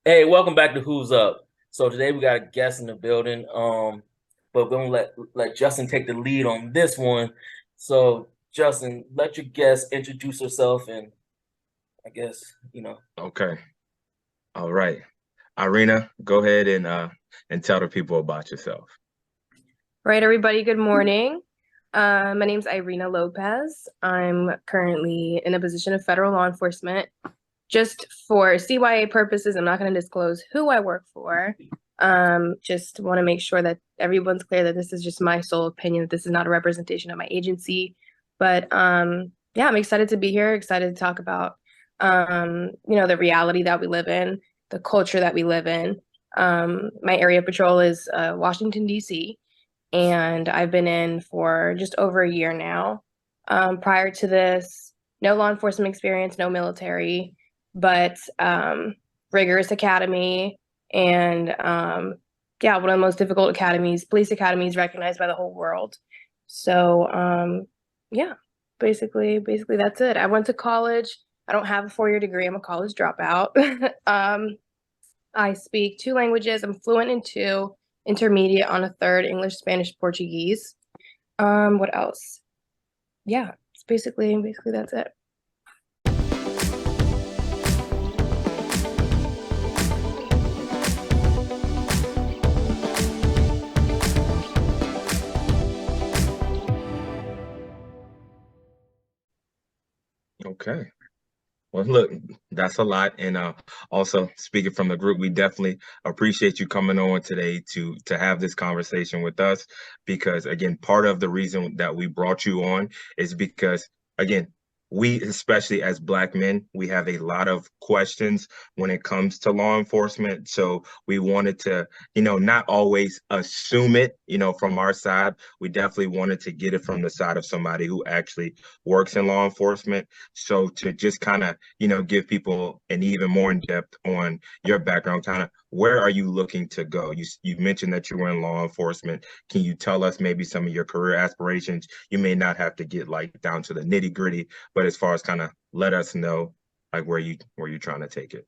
Hey, welcome back to Who's Up. So today we got a guest in the building. But we're gonna let Justin take the lead on this one. So Justin, let your guest introduce herself and I guess, Okay. All right. Irina, go ahead and tell the people about yourself. Right, everybody, good morning. My name's Irina Lopez. I'm currently in a position of federal law enforcement. Just for CYA purposes, I'm not going to disclose who I work for. Just want to make sure that everyone's clear that this is just my sole opinion, that this is not a representation of my agency. But yeah, I'm excited to be here, excited to talk about the reality that we live in, the culture that we live in. My area patrol is Washington, D.C., and I've been in for just over a year now. Prior to this, no law enforcement experience, no military, but rigorous academy and yeah, one of the most difficult academies, police academies recognized by the whole world. So yeah, basically that's it. I went to college. I don't have a 4-year degree. I'm a college dropout. I speak 2 languages. I'm fluent in 2, intermediate on a third, English, Spanish, Portuguese. What else? Yeah, it's basically that's it. Okay. Well, look, that's a lot. And also speaking from the group, we definitely appreciate you coming on today to have this conversation with us because again, part of the reason that we brought you on is because again, we, especially as Black men, we have a lot of questions when it comes to law enforcement. So we wanted to, not always assume it, from our side. We definitely wanted to get it from the side of somebody who actually works in law enforcement. So to just kind of, give people an even more in depth on your background, kind of where are you looking to go? You mentioned that you were in law enforcement. Can you tell us maybe some of your career aspirations? You may not have to get like down to the nitty gritty, but as far as kind of let us know like where you're trying to take it.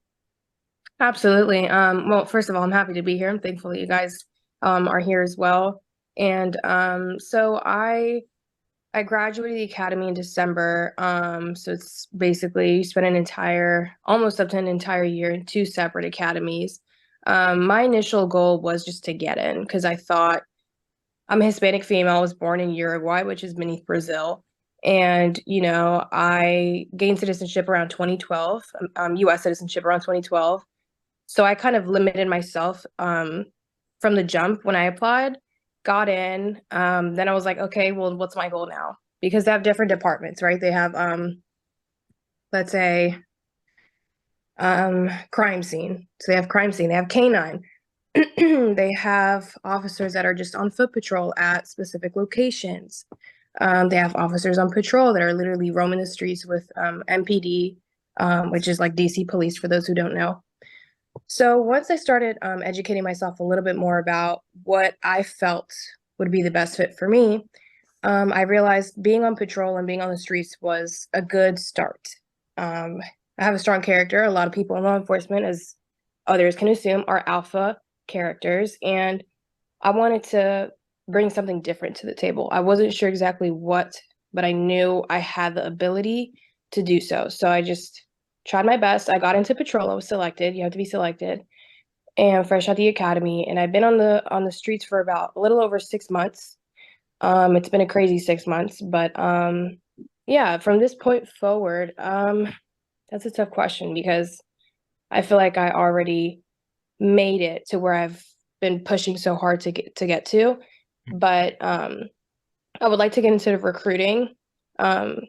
Absolutely. Well, first of all, I'm happy to be here. I'm thankful that you guys are here as well. And so I graduated the academy in December. So it's basically you spend almost up to an entire year in 2 separate academies. My initial goal was just to get in because I thought I'm a Hispanic female. I was born in Uruguay, which is beneath Brazil. And, I gained citizenship around 2012, US citizenship around 2012. So I kind of limited myself from the jump when I applied, got in. Then I was like, okay, well, what's my goal now? Because they have different departments, right? They have, let's say, crime scene. So they have crime scene, they have canine. They have officers that are just on foot patrol at specific locations. They have officers on patrol that are literally roaming the streets with MPD, which is like DC police for those who don't know. So once I started educating myself a little bit more about what I felt would be the best fit for me, I realized being on patrol and being on the streets was a good start. Um, I have a strong character. A lot of people in law enforcement, as others can assume, are alpha characters, and I wanted to bring something different to the table. I wasn't sure exactly what, but I knew I had the ability to do so. So I just tried my best. I got into patrol. I was selected. You have to be selected, and fresh out the academy. And I've been on the streets for about a little over 6 months. It's been a crazy 6 months, but yeah, from this point forward, that's a tough question because I feel like I already made it to where I've been pushing so hard to get to. But I would like to get into the recruiting um,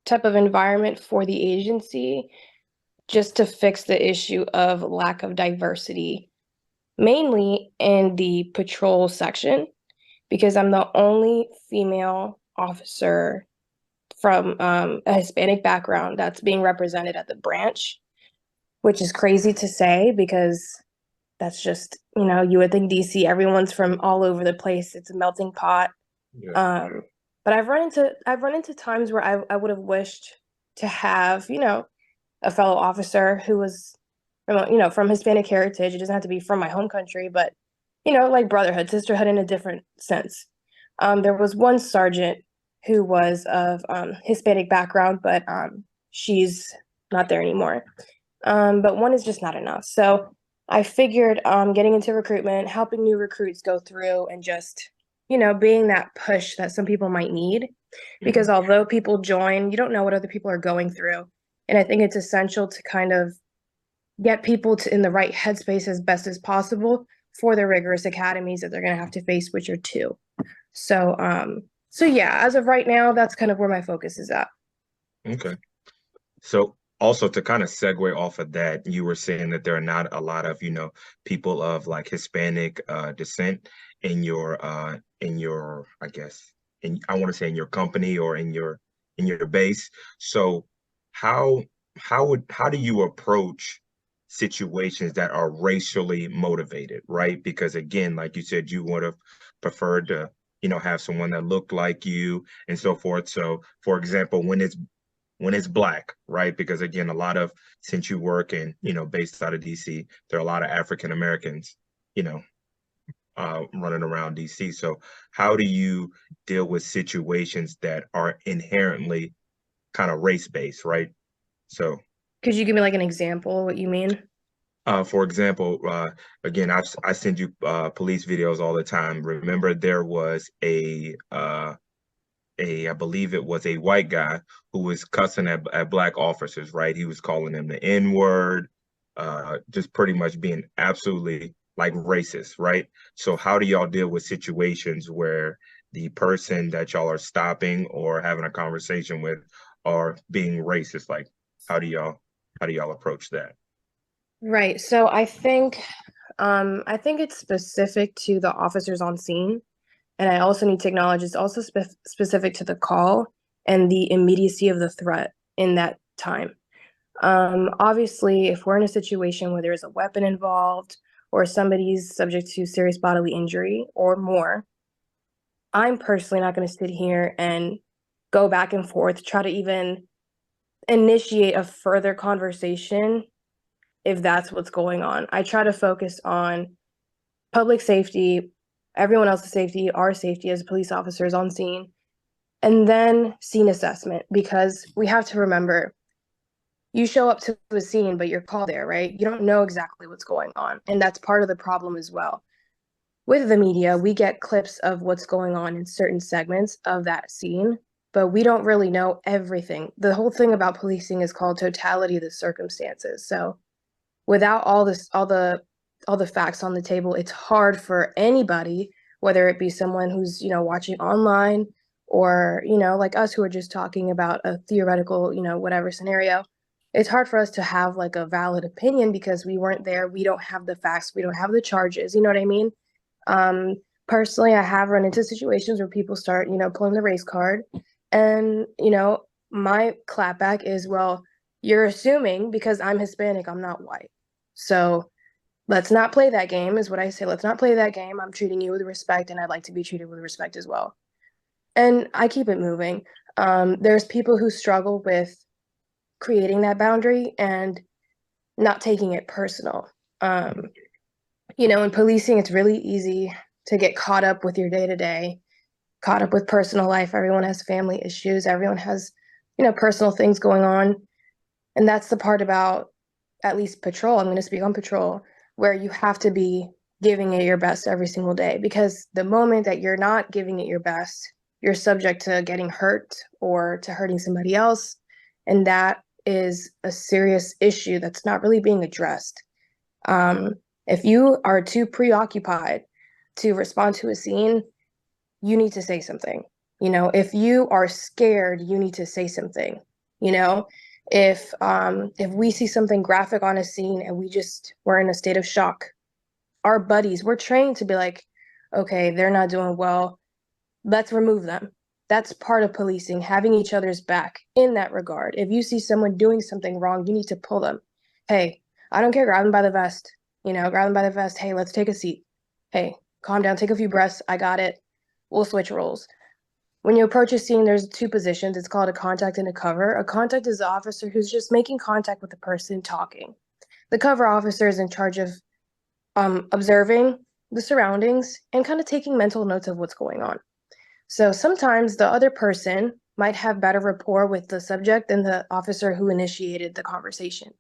type of environment for the agency just to fix the issue of lack of diversity, mainly in the patrol section, because I'm the only female officer from a Hispanic background that's being represented at the branch, which is crazy to say because that's just, you would think DC, everyone's from all over the place. It's a melting pot. Yeah. Um, but I've run into times where I would have wished to have, a fellow officer who was from Hispanic heritage. It doesn't have to be from my home country, but, like brotherhood, sisterhood in a different sense. There was one sergeant who was of Hispanic background, but she's not there anymore. But one is just not enough. So I figured getting into recruitment, helping new recruits go through, and just, being that push that some people might need. Because although people join, you don't know what other people are going through. And I think it's essential to kind of get people in the right headspace as best as possible for the rigorous academies that they're going to have to face, which are two. So yeah, as of right now, that's kind of where my focus is at. Okay. So also to kind of segue off of that, you were saying that there are not a lot of, people of like Hispanic descent in your I guess I want to say in your company or in your base. So how how do you approach situations that are racially motivated, right? Because again, like you said, you would have preferred to, have someone that looked like you and so forth. So for example, when it's black, right? Because again, a lot of since you work in, based out of DC, there are a lot of African Americans, you know, running around DC. So how do you deal with situations that are inherently kind of race based, right? So Could you give me like an example of what you mean? for example, again, I send you police videos all the time. Remember, there was I believe it was a white guy who was cussing at black officers, right? He was calling them the N-word, just pretty much being absolutely like racist, right? So how do y'all deal with situations where the person that y'all are stopping or having a conversation with are being racist? Like how do y'all approach that? Right. So I think it's specific to the officers on scene. And I also need to acknowledge it's also specific to the call and the immediacy of the threat in that time. Obviously, if we're in a situation where there's a weapon involved or somebody's subject to serious bodily injury or more, I'm personally not going to sit here and go back and forth, try to even initiate a further conversation if that's what's going on. I try to focus on public safety, everyone else's safety, our safety as police officers on scene, and then scene assessment, because we have to remember you show up to a scene, but you're called there, right? You don't know exactly what's going on. And that's part of the problem as well. With the media, we get clips of what's going on in certain segments of that scene, but we don't really know everything. The whole thing about policing is called totality of the circumstances. So without all the facts on the table, it's hard for anybody, whether it be someone who's, watching online or, like us who are just talking about a theoretical, whatever scenario. It's hard for us to have like a valid opinion because we weren't there. We don't have the facts. We don't have the charges. You know what I mean? Um, Personally, I have run into situations where people start, pulling the race card. And, my clapback is, well, you're assuming because I'm Hispanic, I'm not white. So let's not play that game, is what I say. Let's not play that game. I'm treating you with respect, and I'd like to be treated with respect as well. And I keep it moving. There's people who struggle with creating that boundary and not taking it personal. In policing, it's really easy to get caught up with your day to day, caught up with personal life. Everyone has family issues. Everyone has, personal things going on. And that's the part about at least patrol. I'm going to speak on patrol, where you have to be giving it your best every single day, because the moment that you're not giving it your best, you're subject to getting hurt or to hurting somebody else. And that is a serious issue that's not really being addressed. If you are too preoccupied to respond to a scene, you need to say something. If you are scared, you need to say something. You know, if we see something graphic on a scene and we're in a state of shock, our buddies, we're trained to be like, okay, they're not doing well, let's remove them. That's part of policing, having each other's back in that regard. If you see someone doing something wrong, you need to pull them. Hey, I don't care, grab them by the vest. Grab them by the vest. Hey, let's take a seat. Hey, calm down, take a few breaths. I got it. We'll switch roles. When you approach a scene, there's two positions. It's called a contact and a cover. A contact is the officer who's just making contact with the person talking. The cover officer is in charge of observing the surroundings and kind of taking mental notes of what's going on. So sometimes the other person might have better rapport with the subject than the officer who initiated the conversation.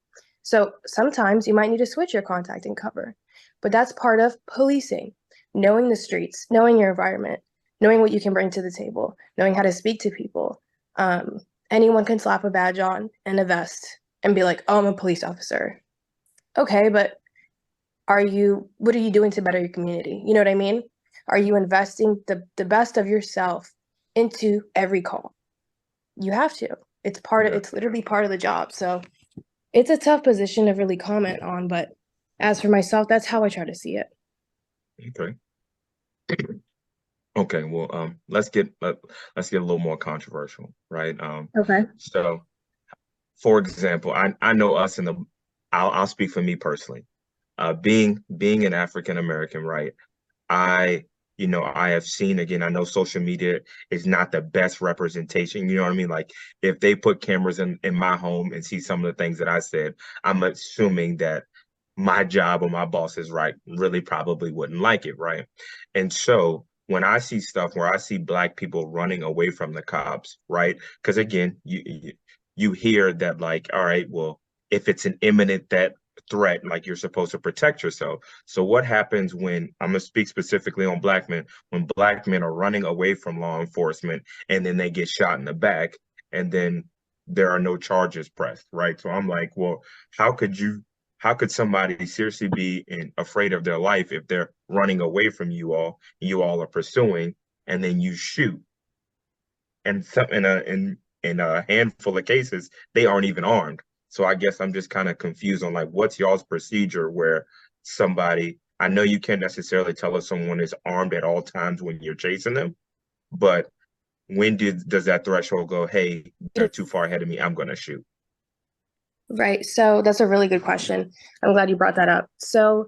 So sometimes you might need to switch your contact and cover, but that's part of policing, knowing the streets, knowing your environment, knowing what you can bring to the table, knowing how to speak to people. Anyone can slap a badge on and a vest and be like, oh, I'm a police officer. Okay, but what are you doing to better your community? You know what I mean? Are you investing the best of yourself into every call? You have to. It's literally part of the job. So it's a tough position to really comment on, but as for myself, that's how I try to see it. Okay. Okay, well, let's get a little more controversial, right? Okay. So for example, I know us in the I'll speak for me personally. Being an African American, right? I I have seen, again, I know social media is not the best representation. You know what I mean? Like if they put cameras in my home and see some of the things that I said, I'm assuming that my job or my boss is right, really probably wouldn't like it, right? And so when I see stuff where I see Black people running away from the cops, right? Because again, you hear that, like, all right, well, if it's an imminent threat, like, you're supposed to protect yourself. So what happens when, I'm gonna speak specifically on Black men, when Black men are running away from law enforcement and then they get shot in the back and then there are no charges pressed, right? So I'm like, well, how could somebody seriously be afraid of their life if they're running away from you all are pursuing, and then you shoot? And some in a handful of cases, they aren't even armed. So I guess I'm just kind of confused on, like, what's y'all's procedure where somebody, I know you can't necessarily tell if someone is armed at all times when you're chasing them, but when does that threshold go, hey, they're too far ahead of me, I'm gonna shoot? Right. So that's a really good question. I'm glad you brought that up. So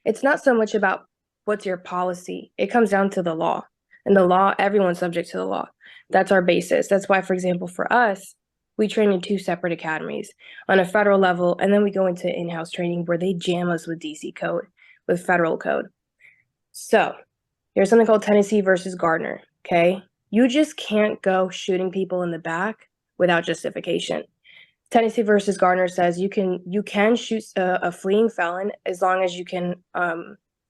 it's not so much about what's your policy. It comes down to the law. And the law, everyone's subject to the law. That's our basis. That's why, for example, for us, we train in two separate academies on a federal level, and then we go into in-house training where they jam us with DC code, with federal code. So there's something called Tennessee versus Gardner. Okay. You just can't go shooting people in the back without justification. Tennessee versus Gardner says you can shoot a fleeing felon as long as you can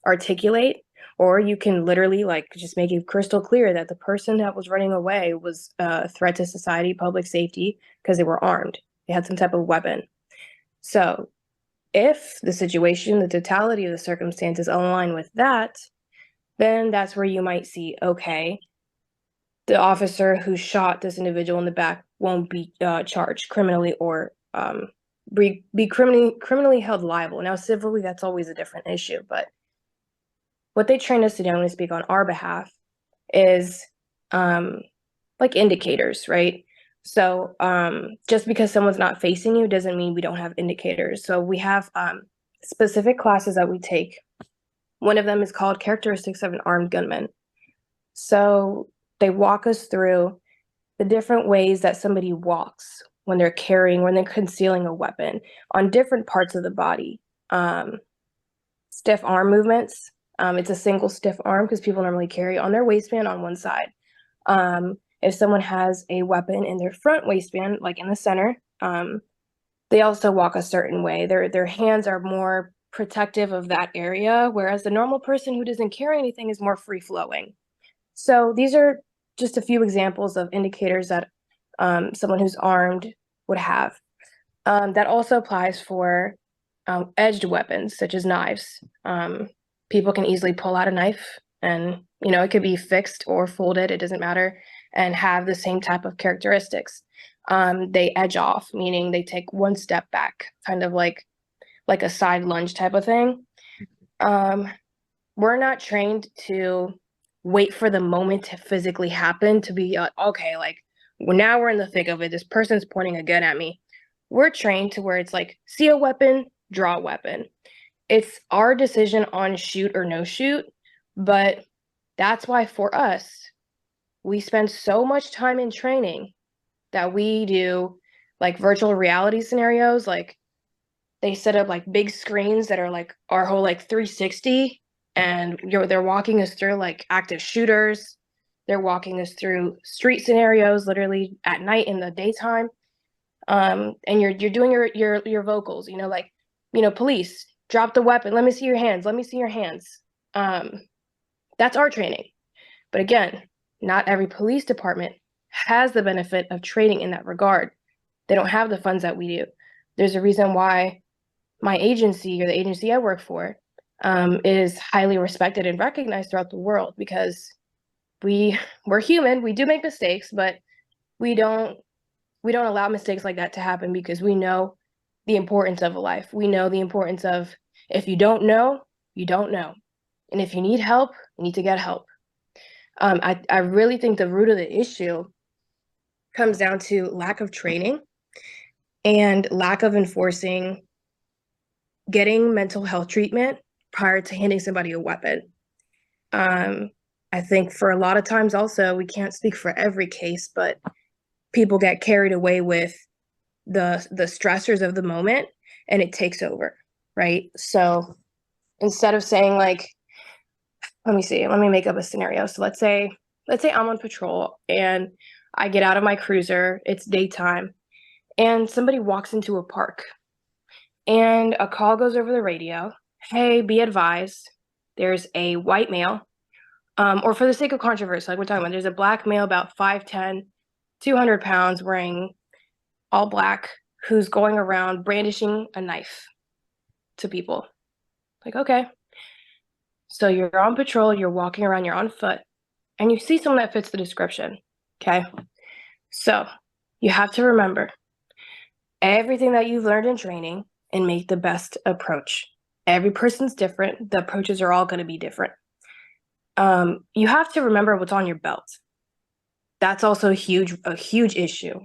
articulate, or you can literally, like, just make it crystal clear that the person that was running away was a threat to society, public safety, because they were armed. They had some type of weapon. So if the situation, the totality of the circumstances align with that, then that's where you might see, okay, the officer who shot this individual in the back won't be charged criminally or be criminally held liable. Now, civilly, that's always a different issue. But what they train us to do, I'm going to speak on our behalf, is like indicators, right? So just because someone's not facing you doesn't mean we don't have indicators. So we have specific classes that we take. One of them is called Characteristics of an Armed Gunman. So they walk us through the different ways that somebody walks when they're concealing a weapon on different parts of the body. Stiff arm movements. It's a single stiff arm because people normally carry on their waistband on one side. If someone has a weapon in their front waistband, like in the center, they also walk a certain way. Their hands are more protective of that area, whereas the normal person who doesn't carry anything is more free flowing. So these are just a few examples of indicators that someone who's armed would have. That also applies for edged weapons, such as knives. People can easily pull out a knife and, it could be fixed or folded, it doesn't matter, and have the same type of characteristics. They edge off, meaning they take one step back, kind of like a side lunge type of thing. We're not trained to wait for the moment to physically happen to be okay, like, well, now we're in the thick of it. This person's pointing a gun at me. We're trained to where it's like, see a weapon, draw a weapon. It's our decision on shoot or no shoot, but that's why for us, we spend so much time in training that we do like virtual reality scenarios. Like They set up like big screens that are like our whole like 360, and they're walking us through like active shooters. They're walking us through street scenarios, literally at night in the daytime. And you're doing your vocals, like, police, drop the weapon. Let me see your hands. Let me see your hands. That's our training. But again, not every police department has the benefit of training in that regard. They don't have the funds that we do. There's a reason why my agency, or the agency I work for, is highly respected and recognized throughout the world, because we're human. We do make mistakes, but we don't allow mistakes like that to happen, because we know the importance of a life. We know the importance of, if you don't know, you don't know. And if you need help, you need to get help. I really think the root of the issue comes down to lack of training and lack of enforcing getting mental health treatment prior to handing somebody a weapon. I think for a lot of times also, we can't speak for every case, but people get carried away with the stressors of the moment, and it takes over, right? So instead of saying like, let me make up a scenario. So let's say I'm on patrol and I get out of my cruiser, it's daytime, and somebody walks into a park and a call goes over the radio. Hey, be advised, there's a white male, or for the sake of controversy, like we're talking about, there's a black male about 5'10", 200 pounds, wearing all black, who's going around brandishing a knife to people. Like, okay. So you're on patrol, you're walking around, you're on foot, and you see someone that fits the description. Okay. So you have to remember everything that you've learned in training and make the best approach. Every person's different. The approaches are all going to be different. You have to remember what's on your belt. That's also a huge issue.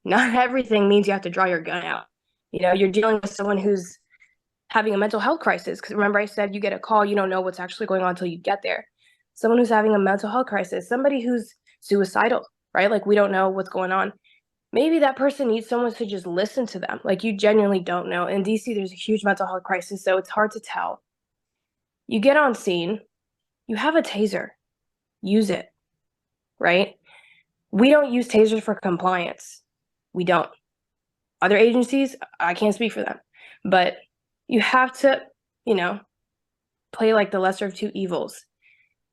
Not everything means you have to draw your gun out. You're dealing with someone who's having a mental health crisis. Because remember, I said you get a call, you don't know what's actually going on until you get there. Someone who's having a mental health crisis, somebody who's suicidal, right? Like, we don't know what's going on. Maybe that person needs someone to just listen to them. Like, you genuinely don't know. In DC, there's a huge mental health crisis, so it's hard to tell. You get on scene, you have a taser, use it, right? We don't use tasers for compliance. We don't. Other agencies, I can't speak for them, but you have to, play like the lesser of two evils.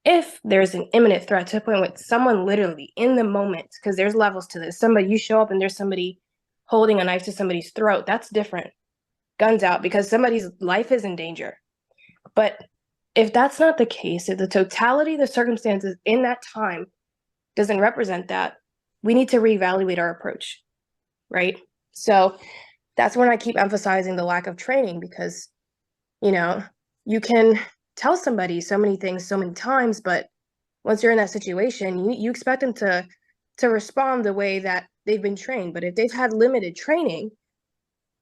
If there's an imminent threat to a point with someone literally in the moment, because there's levels to this, you show up and there's somebody holding a knife to somebody's throat, that's different. Guns out, because somebody's life is in danger. But if that's not the case, if the totality of the circumstances in that time doesn't represent that, we need to reevaluate our approach, right? So that's when I keep emphasizing the lack of training, because, you can tell somebody so many things so many times, but once you're in that situation, you expect them to respond the way that they've been trained. But if they've had limited training,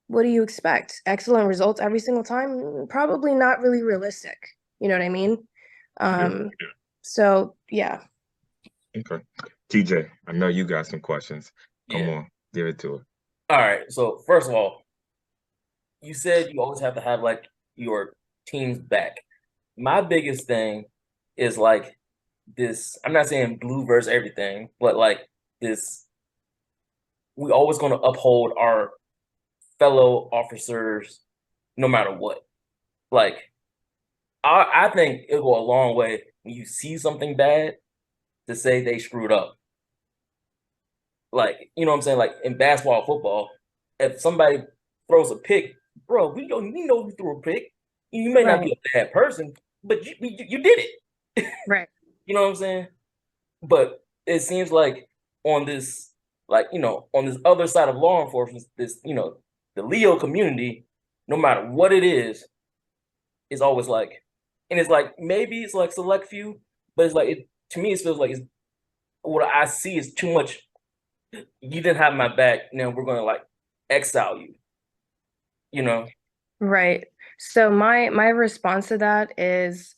what do you expect? Excellent results every single time? Probably not really realistic. You know what I mean? So yeah. Okay. TJ, I know you got some questions. Come on, give it to her. All right. So first of all, you said you always have to have like your team's back. My biggest thing is like this. I'm not saying blue versus everything, but like this, we always going to uphold our fellow officers no matter what. Like, I think it'll go a long way when you see something bad to say they screwed up. Like, you know what I'm saying? Like in basketball, football, if somebody throws a pick, bro, we know you threw a pick. You may not be a bad person, but you did it. Right. You know what I'm saying? But it seems like on this, on this other side of law enforcement, this, the L.E.O community, no matter what it is always like, and it's like, maybe it's like select few, but it's like, to me, it feels like it's, what I see is too much. You didn't have my back, now we're going to like exile you. Right. So my response to that is,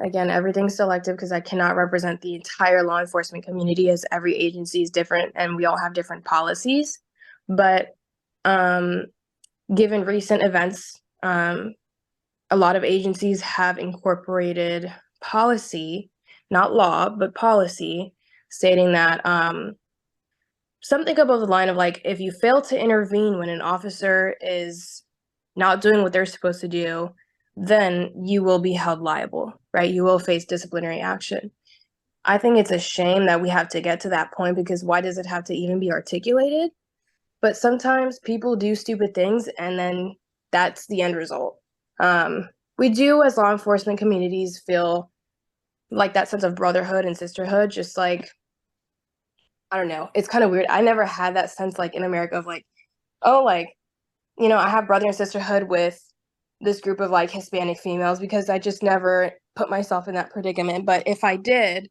again, everything's selective, because I cannot represent the entire law enforcement community, as every agency is different and we all have different policies. But given recent events, a lot of agencies have incorporated policy, not law, but policy, stating that something above the line of like, if you fail to intervene when an officer is not doing what they're supposed to do, then you will be held liable, right? You will face disciplinary action. I think it's a shame that we have to get to that point, because why does it have to even be articulated? But sometimes people do stupid things, and then that's the end result. We do, as law enforcement communities, feel like that sense of brotherhood and sisterhood, just like, I don't know, it's kind of weird. I never had that sense like in America of like, oh, like, you know, I have brother and sisterhood with this group of like Hispanic females, because I just never put myself in that predicament. But if I did,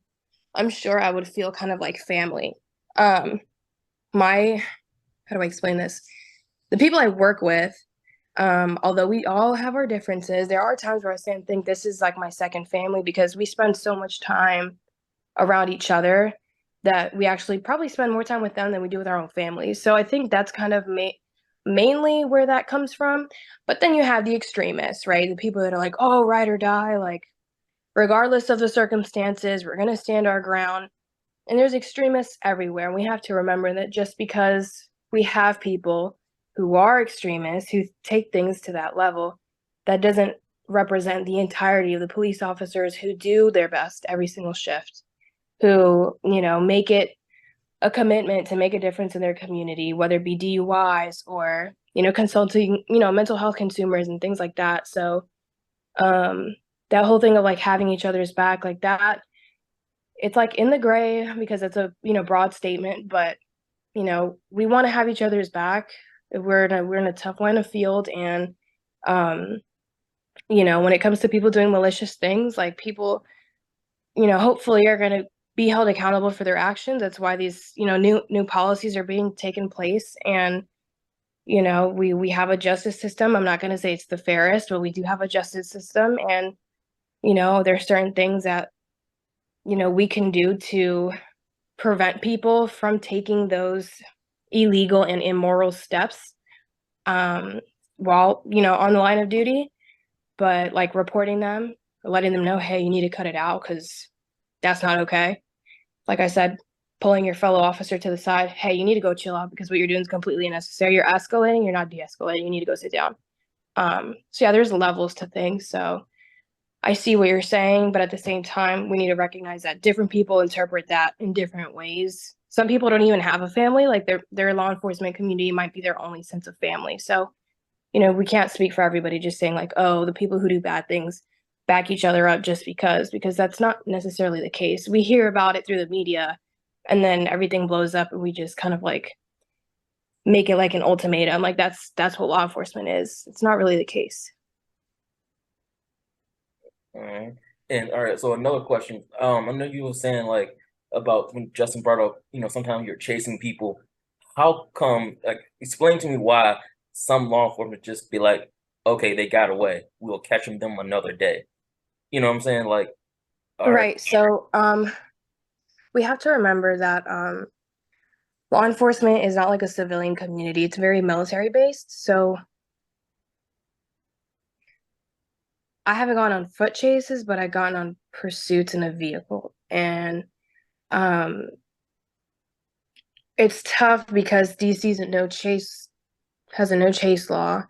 I'm sure I would feel kind of like family. My, how do I explain this? The people I work with, although we all have our differences, there are times where I stand and think this is like my second family, because we spend so much time around each other that we actually probably spend more time with them than we do with our own families. So I think that's kind of mainly where that comes from. But then you have the extremists, right? The people that are like, oh, ride or die, like, regardless of the circumstances, we're going to stand our ground. And there's extremists everywhere. And we have to remember that just because we have people who are extremists, who take things to that level, that doesn't represent the entirety of the police officers who do their best every single shift, who, you know, make it a commitment to make a difference in their community, whether it be DUIs or, you know, consulting, you know, mental health consumers and things like that. So that whole thing of like having each other's back, like that, it's like in the gray, because it's a, you know, broad statement, but, you know, we want to have each other's back. We're in a tough line of field. And you know, when it comes to people doing malicious things, like, people, you know, hopefully are going to be held accountable for their actions. That's why these, you know, new policies are being taken place. And, you know, we have a justice system. I'm not going to say it's the fairest, but we do have a justice system. And, you know, there's certain things that, you know, we can do to prevent people from taking those illegal and immoral steps, while, you know, on the line of duty. But like reporting them, letting them know, hey, you need to cut it out, because that's not okay. Like I said, pulling your fellow officer to the side, hey, you need to go chill out, because what you're doing is completely unnecessary. You're escalating, you're not de-escalating. You need to go sit down. So yeah, there's levels to things. So I see what you're saying, but at the same time, we need to recognize that different people interpret that in different ways. Some people don't even have a family, like their law enforcement community might be their only sense of family. So, you know, we can't speak for everybody just saying like, oh, the people who do bad things back each other up just because that's not necessarily the case. We hear about it through the media, and then everything blows up, and we just kind of like make it like an ultimatum. Like that's what law enforcement is. It's not really the case. All right. And all right, so another question. I know you were saying like about when Justin brought up, you know, sometimes you're chasing people. How come, like, explain to me why some law enforcement just be like, okay, they got away. We'll catch them another day. You know what I'm saying? Like, all right. Right. So we have to remember that law enforcement is not like a civilian community. It's very military based. So I haven't gone on foot chases, but I've gone on pursuits in a vehicle. And um, it's tough because DC's has a no chase law.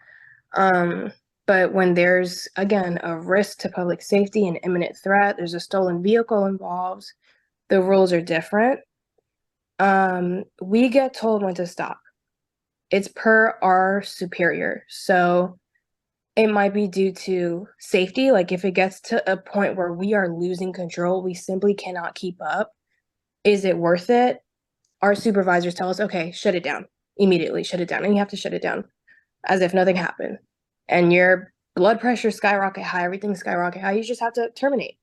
But when there's, again, a risk to public safety and imminent threat, there's a stolen vehicle involved, the rules are different. We get told when to stop. It's per our superior. So it might be due to safety. Like if it gets to a point where we are losing control, we simply cannot keep up. Is it worth it? Our supervisors tell us, okay, shut it down immediately, shut it down. And you have to shut it down as if nothing happened. And your blood pressure skyrocket high, everything skyrocket high, you just have to terminate.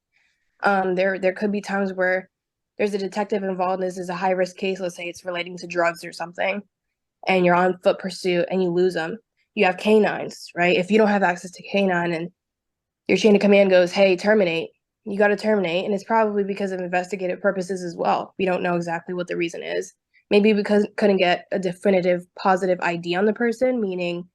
There could be times where there's a detective involved, and this is a high risk case. Let's say it's relating to drugs or something, and you're on foot pursuit and you lose them. You have canines, right? If you don't have access to canine and your chain of command goes, hey, terminate, you got to terminate. And it's probably because of investigative purposes as well. We don't know exactly what the reason is. Maybe because couldn't get a definitive positive ID on the person, meaning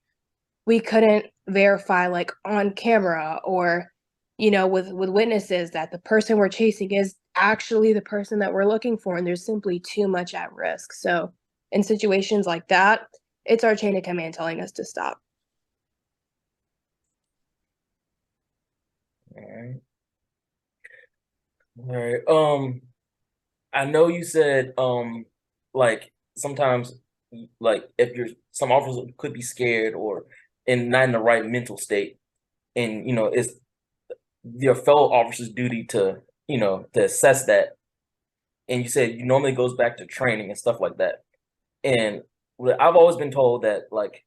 we couldn't verify like on camera or, you know, with witnesses that the person we're chasing is actually the person that we're looking for, and there's simply too much at risk. So in situations like that, it's our chain of command telling us to stop. All right. All right. I know you said like sometimes like if you're some officers could be scared or not in the right mental state, and you know it's your fellow officer's duty to to assess that. And you said you normally goes back to training and stuff like that. And I've always been told that like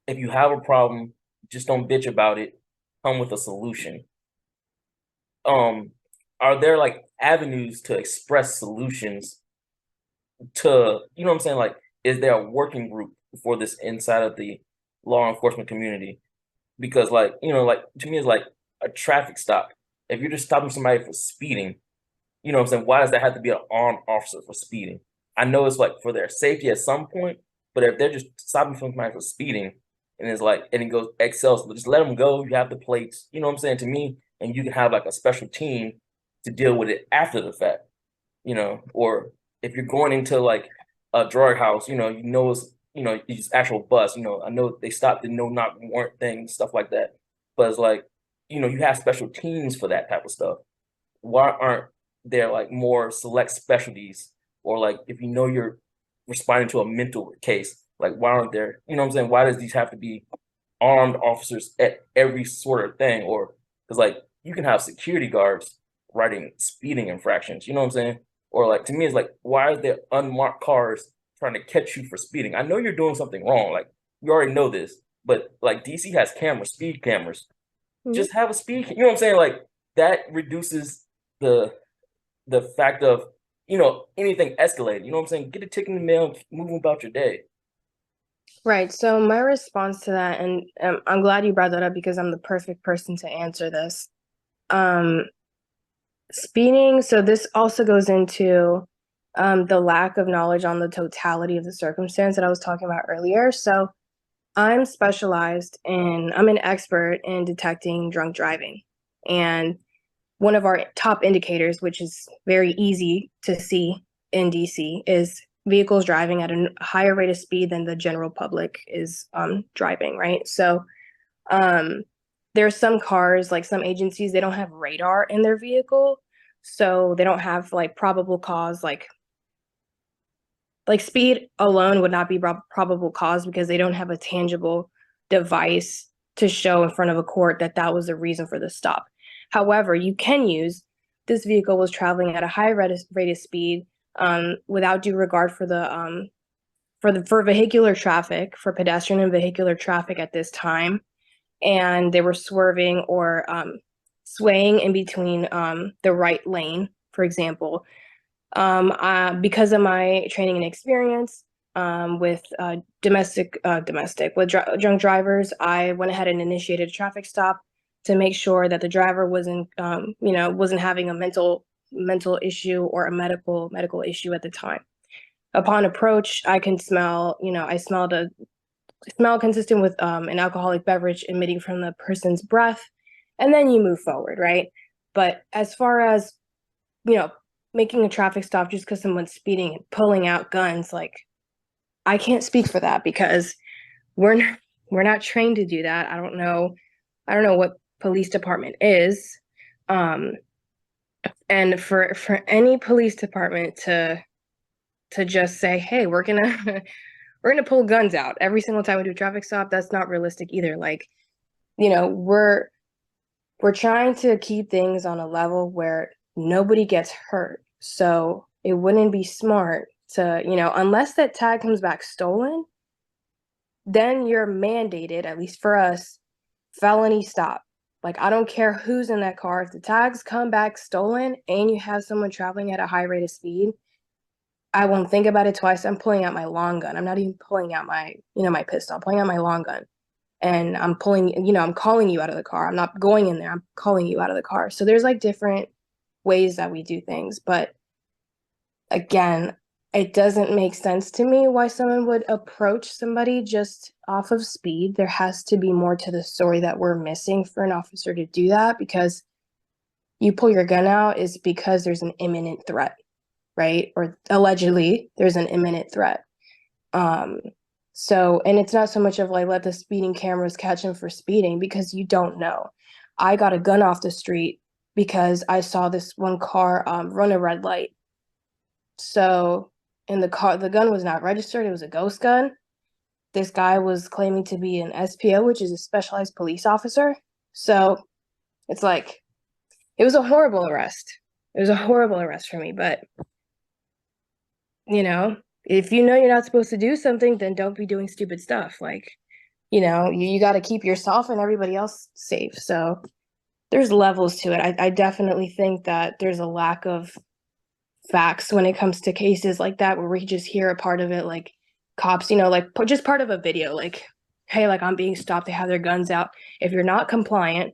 if you have a problem, just don't bitch about it. Come with a solution. Um, are there like avenues to express solutions to what I'm saying? Like, is there a working group for this inside of the law enforcement community? Because like, like to me it's like a traffic stop. If you're just stopping somebody for speeding, what I'm saying? Why does that have to be an armed officer for speeding? I know it's like for their safety at some point, but if they're just stopping somebody for speeding and it's like and it goes excels, just let them go. You have the plates, you know what I'm saying, to me, and you can have like a special team to deal with it after the fact, or if you're going into like a drug house, it's it's actual bus, I know they stopped the no knock warrant thing, stuff like that. But it's like, you have special teams for that type of stuff. Why aren't there like more select specialties, or like if you're responding to a mental case, like why aren't there, what I'm saying, why does these have to be armed officers at every sort of thing? Or because like you can have security guards writing speeding infractions, you know what I'm saying? Or like to me it's like, why are there unmarked cars trying to catch you for speeding? I know you're doing something wrong, like you already know this, but like DC has cameras, speed cameras. Mhm. Just have a speed, you know what I'm saying? Like that reduces the fact of anything escalated. You know what I'm saying? Get a ticket in the mail, move about your day. Right. So my response to that, and I'm glad you brought that up because I'm the perfect person to answer this. Um, Speeding. So this also goes into the lack of knowledge on the totality of the circumstance that I was talking about earlier. So I'm an expert in detecting drunk driving. And one of our top indicators, which is very easy to see in DC, is vehicles driving at a higher rate of speed than the general public is driving, right? So there are some cars, like some agencies, they don't have radar in their vehicle. So they don't have like probable cause, like speed alone would not be probable cause because they don't have a tangible device to show in front of a court that that was the reason for the stop. However, you can use this vehicle was traveling at a high rate of speed without due regard for for vehicular traffic, for pedestrian and vehicular traffic at this time, and they were swerving or swaying in between the right lane, for example. Because of my training and experience with drunk drivers, I went ahead and initiated a traffic stop to make sure that the driver wasn't having a mental issue or a medical issue at the time. Upon approach, I can smell, I smelled a smell consistent with an alcoholic beverage emitting from the person's breath, and then you move forward, right? But as far as you know, making a traffic stop just because someone's speeding and pulling out guns, like I can't speak for that because we're not, we're not trained to do that. I don't know what police department is. Um, and for any police department to just say, hey, we're gonna we're gonna pull guns out every single time we do a traffic stop, that's not realistic either. Like, we're trying to keep things on a level where nobody gets hurt. So it wouldn't be smart to, unless that tag comes back stolen, then you're mandated, at least for us, felony stop. Like, I don't care who's in that car. If the tags come back stolen and you have someone traveling at a high rate of speed, I won't think about it twice. I'm pulling out my long gun. I'm not even pulling out my pistol. I'm pulling out my long gun. And I'm I'm calling you out of the car. I'm not going in there. I'm calling you out of the car. So there's like different ways that we do things. But again, it doesn't make sense to me why someone would approach somebody just off of speed. There has to be more to the story that we're missing for an officer to do that, because you pull your gun out is because there's an imminent threat, right? Or allegedly there's an imminent threat. So, and it's not so much of like, let the speeding cameras catch him for speeding, because you don't know. I got a gun off the street because I saw this one car run a red light. So, in the car, the gun was not registered. It was a ghost gun. This guy was claiming to be an SPO, which is a specialized police officer. So, it's like, it was a horrible arrest. It was a horrible arrest for me, but if you know you're not supposed to do something, then don't be doing stupid stuff. Like, you got to keep yourself and everybody else safe. So there's levels to it. I definitely think that there's a lack of facts when it comes to cases like that, where we just hear a part of it, like cops, like just part of a video, like, hey, like, I'm being stopped, they have their guns out. If you're not compliant,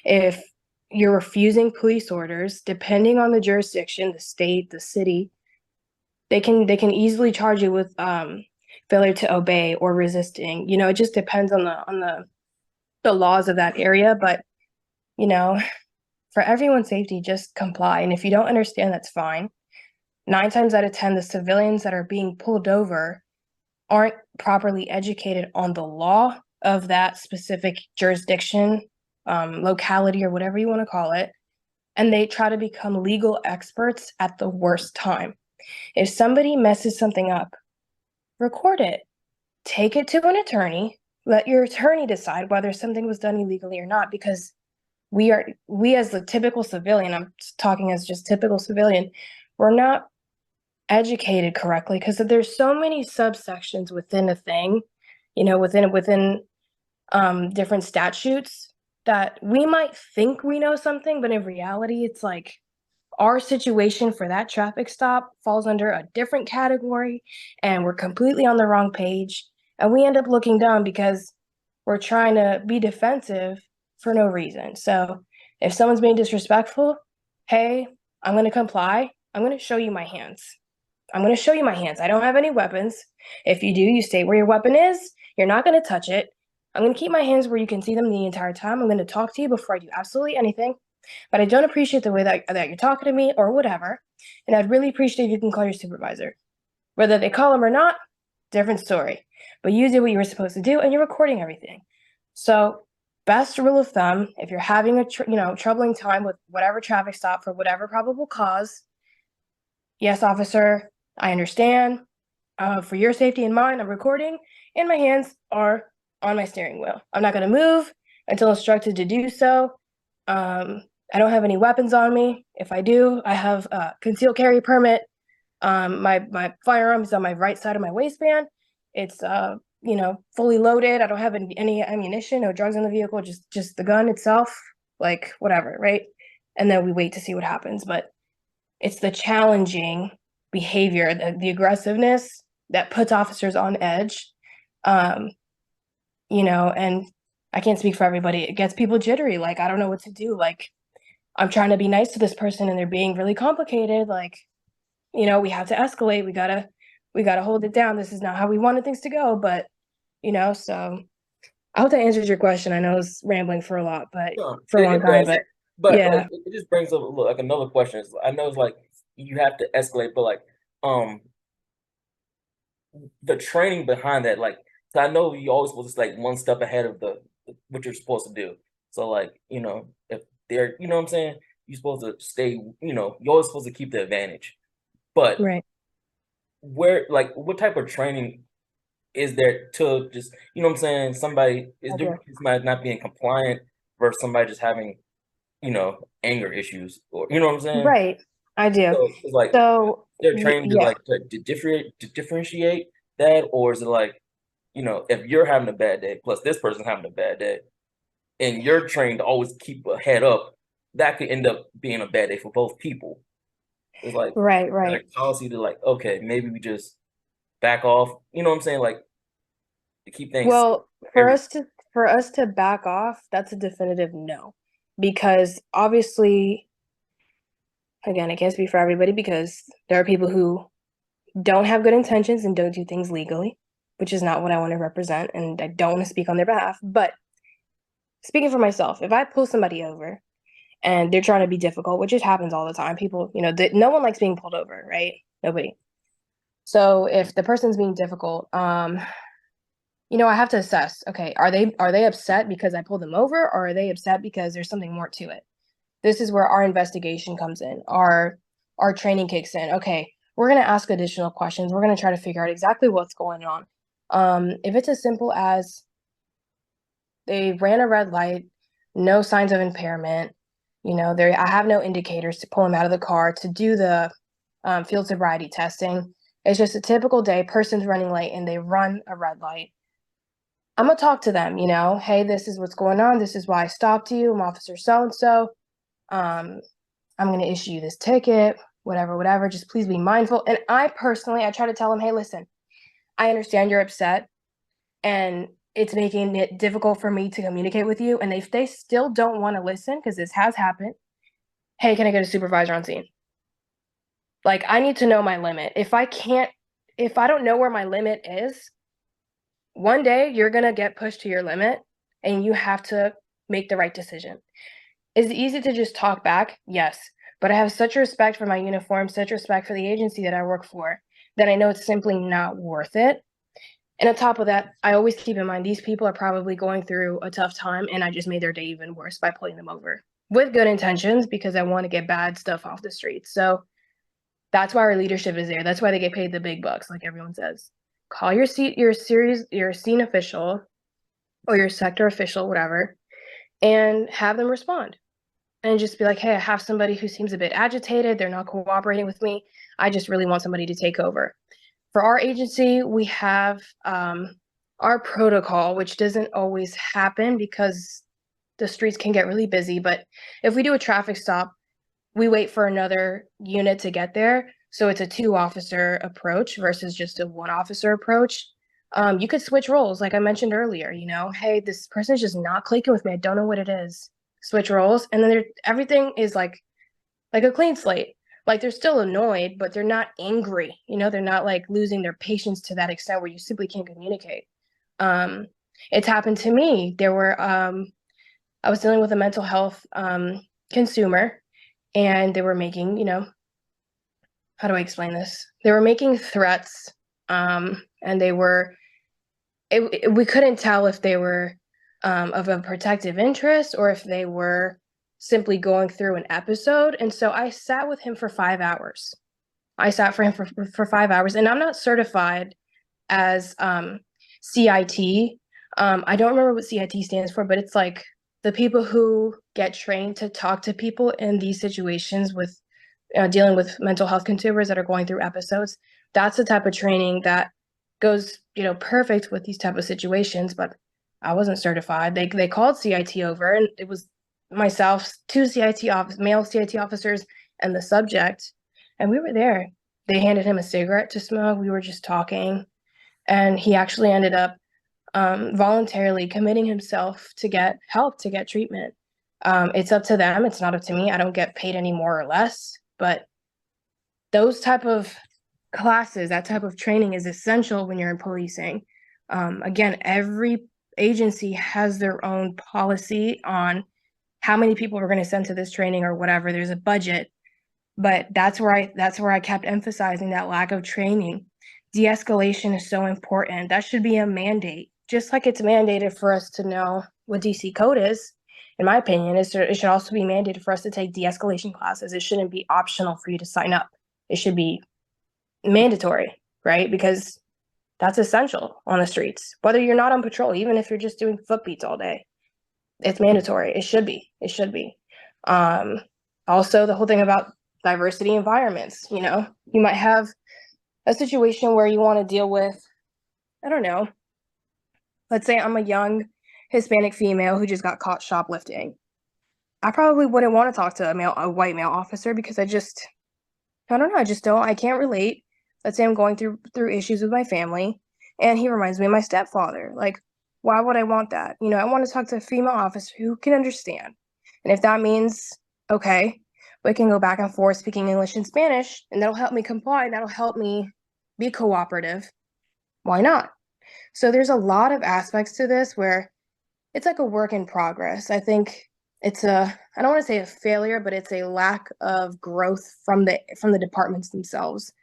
if you're refusing police orders, depending on the jurisdiction, the state, the city, they can easily charge you with failure to obey or resisting. It just depends on the laws of that area. But for everyone's safety, just comply. And if you don't understand, that's fine. 9 times out of 10, the civilians that are being pulled over aren't properly educated on the law of that specific jurisdiction, locality, or whatever you want to call it. And they try to become legal experts at the worst time. If somebody messes something up, record it. Take it to an attorney. Let your attorney decide whether something was done illegally or not, because we as the typical civilian, I'm talking as just typical civilian, we're not educated correctly, because there's so many subsections within a thing, within different statutes, that we might think we know something, but in reality, it's like our situation for that traffic stop falls under a different category, and we're completely on the wrong page, and we end up looking dumb because we're trying to be defensive for no reason. So if someone's being disrespectful, hey, I'm going to comply. I'm going to show you my hands. I'm going to show you my hands. I don't have any weapons. If you do, you stay where your weapon is. You're not going to touch it. I'm going to keep my hands where you can see them the entire time. I'm going to talk to you before I do absolutely anything. But I don't appreciate the way that you're talking to me or whatever. And I'd really appreciate if you can call your supervisor. Whether they call him or not, different story. But you did what you were supposed to do, and you're recording everything. So best rule of thumb, if you're having a troubling time with whatever traffic stop for whatever probable cause, yes, officer, I understand. For your safety and mine, I'm recording, and my hands are on my steering wheel. I'm not going to move until instructed to do so. I don't have any weapons on me. If I do, I have a concealed carry permit. My firearm is on my right side of my waistband. It's fully loaded. I don't have any ammunition, no drugs in the vehicle, just the gun itself, like whatever, right? And then we wait to see what happens. But it's the challenging behavior, the aggressiveness that puts officers on edge. And I can't speak for everybody. It gets people jittery. Like, I don't know what to do. Like, I'm trying to be nice to this person and they're being really complicated. Like, we have to escalate. We gotta hold it down. This is not how we wanted things to go. But, so I hope that answers your question. I know I was rambling for a lot, but for a long time, but yeah. like, it just brings up like another question. I know it's like you have to escalate, but like the training behind that, like, so I know you always supposed to like one step ahead of what you're supposed to do. So like, if they're, what I'm saying, you're supposed to stay, you're always supposed to keep the advantage. But Right. what type of training is there to just, what I'm saying, somebody is somebody not being compliant versus somebody just having, anger issues, or what I'm saying? Right. I do. So it's like, they're trained to like to differentiate that, or is it like, if you're having a bad day plus this person's having a bad day, and you're trained to always keep a head up, that could end up being a bad day for both people. It's like right. policy to like, okay, maybe we just back off. You know what I'm saying? Like, to keep things. Well, for us to back off, that's a definitive no, because obviously, again, it can't speak for everybody, because there are people who don't have good intentions and don't do things legally, which is not what I want to represent, and I don't want to speak on their behalf. But speaking for myself, if I pull somebody over and they're trying to be difficult, which just happens all the time, people, no one likes being pulled over, right? Nobody. So if the person's being difficult, I have to assess, okay, are they upset because I pulled them over, or are they upset because there's something more to it? This is where our investigation comes in, our training kicks in. Okay, we're going to ask additional questions. We're going to try to figure out exactly what's going on. If it's as simple as they ran a red light, no signs of impairment, I have no indicators to pull them out of the car to do the field sobriety testing. It's just a typical day, person's running late and they run a red light. I'm going to talk to them, hey, this is what's going on. This is why I stopped you. I'm Officer so-and-so. I'm going to issue you this ticket, whatever. Just please be mindful. And I try to tell them, hey, listen, I understand you're upset and it's making it difficult for me to communicate with you. And if they still don't want to listen, because this has happened, hey, can I get a supervisor on scene? Like, I need to know my limit. If I don't know where my limit is, one day you're going to get pushed to your limit and you have to make the right decision. Is it easy to just talk back? Yes. But I have such respect for my uniform, such respect for the agency that I work for, that I know it's simply not worth it. And on top of that, I always keep in mind, these people are probably going through a tough time, and I just made their day even worse by pulling them over with good intentions because I want to get bad stuff off the streets. So that's why our leadership is there. That's why they get paid the big bucks, like everyone says. Call your scene official or your sector official, whatever, and have them respond. And just be like, hey, I have somebody who seems a bit agitated. They're not cooperating with me. I just really want somebody to take over. For our agency, we have our protocol, which doesn't always happen because the streets can get really busy. But if we do a traffic stop, we wait for another unit to get there. So it's a 2-officer approach versus just a 1-officer approach. You could switch roles, like I mentioned earlier, hey, this person's just not clicking with me. I don't know what it is. Switch roles. And then everything is like a clean slate. Like, they're still annoyed, but they're not angry. They're not like losing their patience to that extent where you simply can't communicate. It's happened to me. I was dealing with a mental health consumer, and they were making, how do I explain this? They were making threats, and we couldn't tell if they were of a protective interest or if they were simply going through an episode. And so I sat with him for 5 hours. I sat for him for 5 hours, and I'm not certified as CIT. I don't remember what CIT stands for, but it's like the people who get trained to talk to people in these situations with dealing with mental health consumers that are going through episodes. That's the type of training that goes, perfect with these type of situations. But I wasn't certified. They called CIT over, and it was myself, 2 male CIT officers, and the subject, and we were there. They handed him a cigarette to smoke. We were just talking, and he actually ended up voluntarily committing himself to get help, to get treatment. It's up to them. It's not up to me. I don't get paid any more or less, but those type of classes, that type of training is essential when you're in policing. Again, every agency has their own policy on how many people we're going to send to this training or whatever. There's a budget, but that's where I kept emphasizing that lack of training. De-escalation is so important. That should be a mandate, just like it's mandated for us to know what DC code is. In my opinion, it should also be mandated for us to take de-escalation classes. It shouldn't be optional for you to sign up. It should be mandatory, right? Because that's essential on the streets. Whether you're not on patrol, even if you're just doing foot beats all day, it's mandatory. It should be. It should be. Also, the whole thing about diversity environments. You might have a situation where you want to deal with, I don't know, let's say I'm a young Hispanic female who just got caught shoplifting. I probably wouldn't want to talk to a white male officer because I don't know. I can't relate. Let's say I'm going through issues with my family, and he reminds me of my stepfather. Like, why would I want that? I want to talk to a female officer who can understand. And if that means, okay, we can go back and forth speaking English and Spanish, and that'll help me comply. That'll help me be cooperative. Why not? So there's a lot of aspects to this where it's like a work in progress. I think it's I don't want to say a failure, but it's a lack of growth from the departments themselves.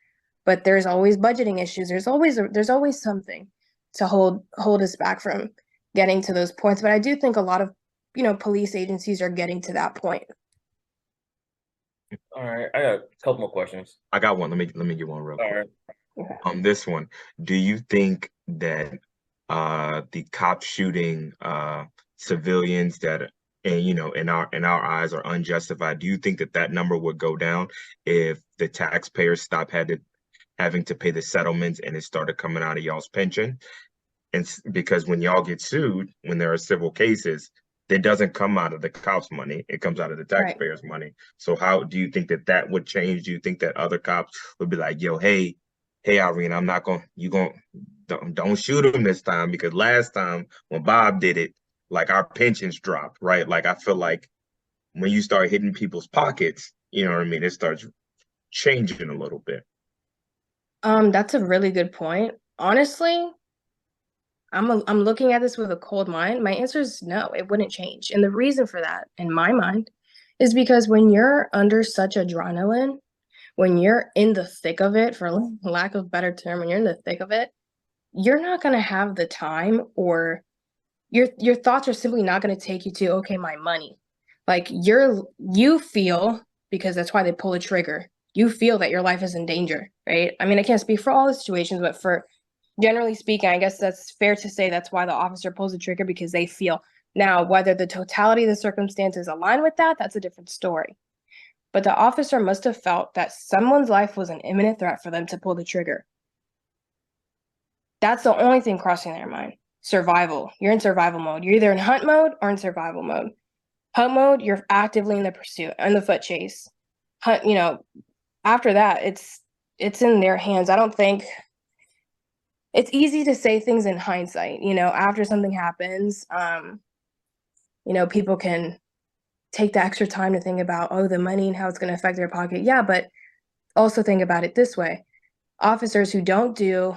But there's always budgeting issues. There's always something to hold us back from getting to those points. But I do think a lot of, police agencies are getting to that point. All right, I got a couple more questions. I got one. Let me get one real quick. Okay. This one, do you think that the cops shooting civilians that, and in our eyes are unjustified, do you think that number would go down if the taxpayers stopped having to pay the settlements and it started coming out of y'all's pension? And because when y'all get sued, when there are civil cases, it doesn't come out of the cops' money; it comes out of the taxpayers' money. So, how do you think that would change? Do you think that other cops would be like, "Yo, hey, Irene, I'm not going. Don't shoot him this time because last time when Bob did it, like our pensions dropped, right? Like I feel like when you start hitting people's pockets, you know what I mean, it starts changing a little bit." That's a really good point. Honestly, I'm looking at this with a cold mind. My answer is no, it wouldn't change. And the reason for that, in my mind, is because when you're under such adrenaline, when you're in the thick of it, for lack of a better term, when you're in the thick of it, you're not going to have the time, or your thoughts are simply not going to take you to, okay, my money. Like you feel, because that's why they pull the trigger. You feel that your life is in danger, right? I mean, I can't speak for all the situations, but for generally speaking, I guess that's fair to say that's why the officer pulls the trigger, because they feel. Now, whether the totality of the circumstances align with that, that's a different story. But the officer must have felt that someone's life was an imminent threat for them to pull the trigger. That's the only thing crossing their mind. Survival. You're in survival mode. You're either in hunt mode or in survival mode. Hunt mode, you're actively in the pursuit, in the foot chase. Hunt, after that, it's in their hands. I don't think it's easy to say things in hindsight, after something happens. People can take the extra time to think about, the money and how it's going to affect their pocket. Yeah, but also think about it this way. Officers who don't do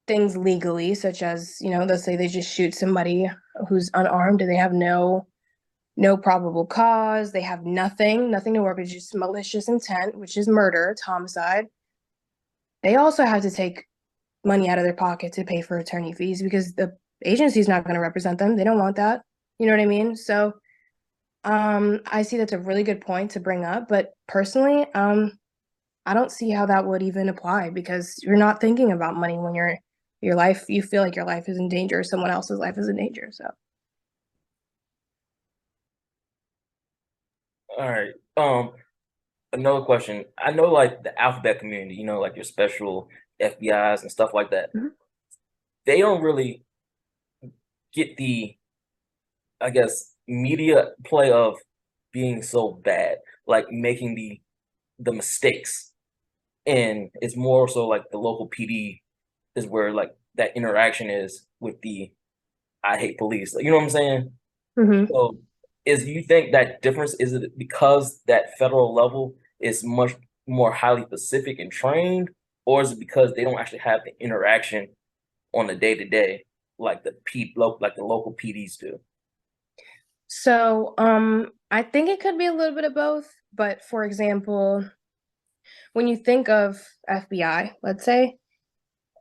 things legally, such as, let's say they just shoot somebody who's unarmed and they have no probable cause, they have nothing to work with, just malicious intent, which is murder, it's homicide. They also have to take money out of their pocket to pay for attorney fees because the agency is not going to represent them. They don't want that. You know what I mean? So I see that's a really good point to bring up, but personally, I don't see how that would even apply, because you're not thinking about money when your life, you feel like your life is in danger, or someone else's life is in danger. So All right. Another question. I know, like the alphabet community, like your special FBIs and stuff like that. Mhm. They don't really get the, I guess, media play of being so bad, like making the mistakes, and it's more so like the local PD is where like that interaction is with the I hate police. Like, you know what I'm saying? Mhm. So, you think that difference, is it because that federal level is much more highly specific and trained, or is it because they don't actually have the interaction on the day to day like like the local PDs do? So, I think it could be a little bit of both. But for example, when you think of FBI, let's say,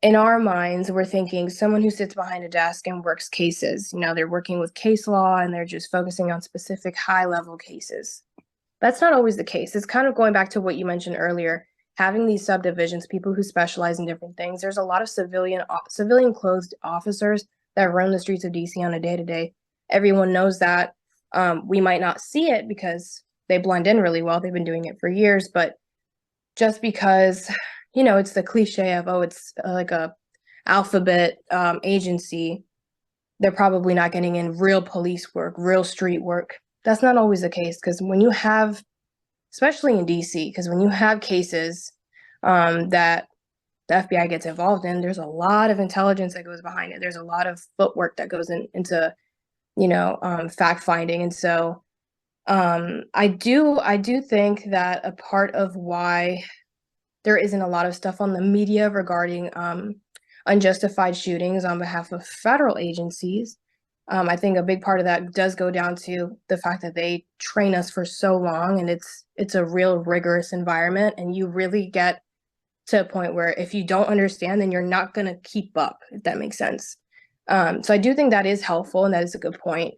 in our minds, we're thinking someone who sits behind a desk and works cases. They're working with case law and they're just focusing on specific high level cases. That's not always the case. It's kind of going back to what you mentioned earlier, having these subdivisions, people who specialize in different things. There's a lot of civilian clothed officers that roam the streets of DC on a day to day. Everyone knows that. We might not see it because they blend in really well. They've been doing it for years, but just because, it's the cliche of, it's like a alphabet agency, they're probably not getting in real police work, real street work. That's not always the case, because when you have, especially in DC, because when you have cases that the FBI gets involved in, there's a lot of intelligence that goes behind it. There's a lot of footwork that goes into, fact finding. And so I do think that a part of why there isn't a lot of stuff on the media regarding unjustified shootings on behalf of federal agencies. I think a big part of that does go down to the fact that they train us for so long, and it's a real rigorous environment, and you really get to a point where if you don't understand, then you're not going to keep up, if that makes sense. So I do think that is helpful, and that is a good point,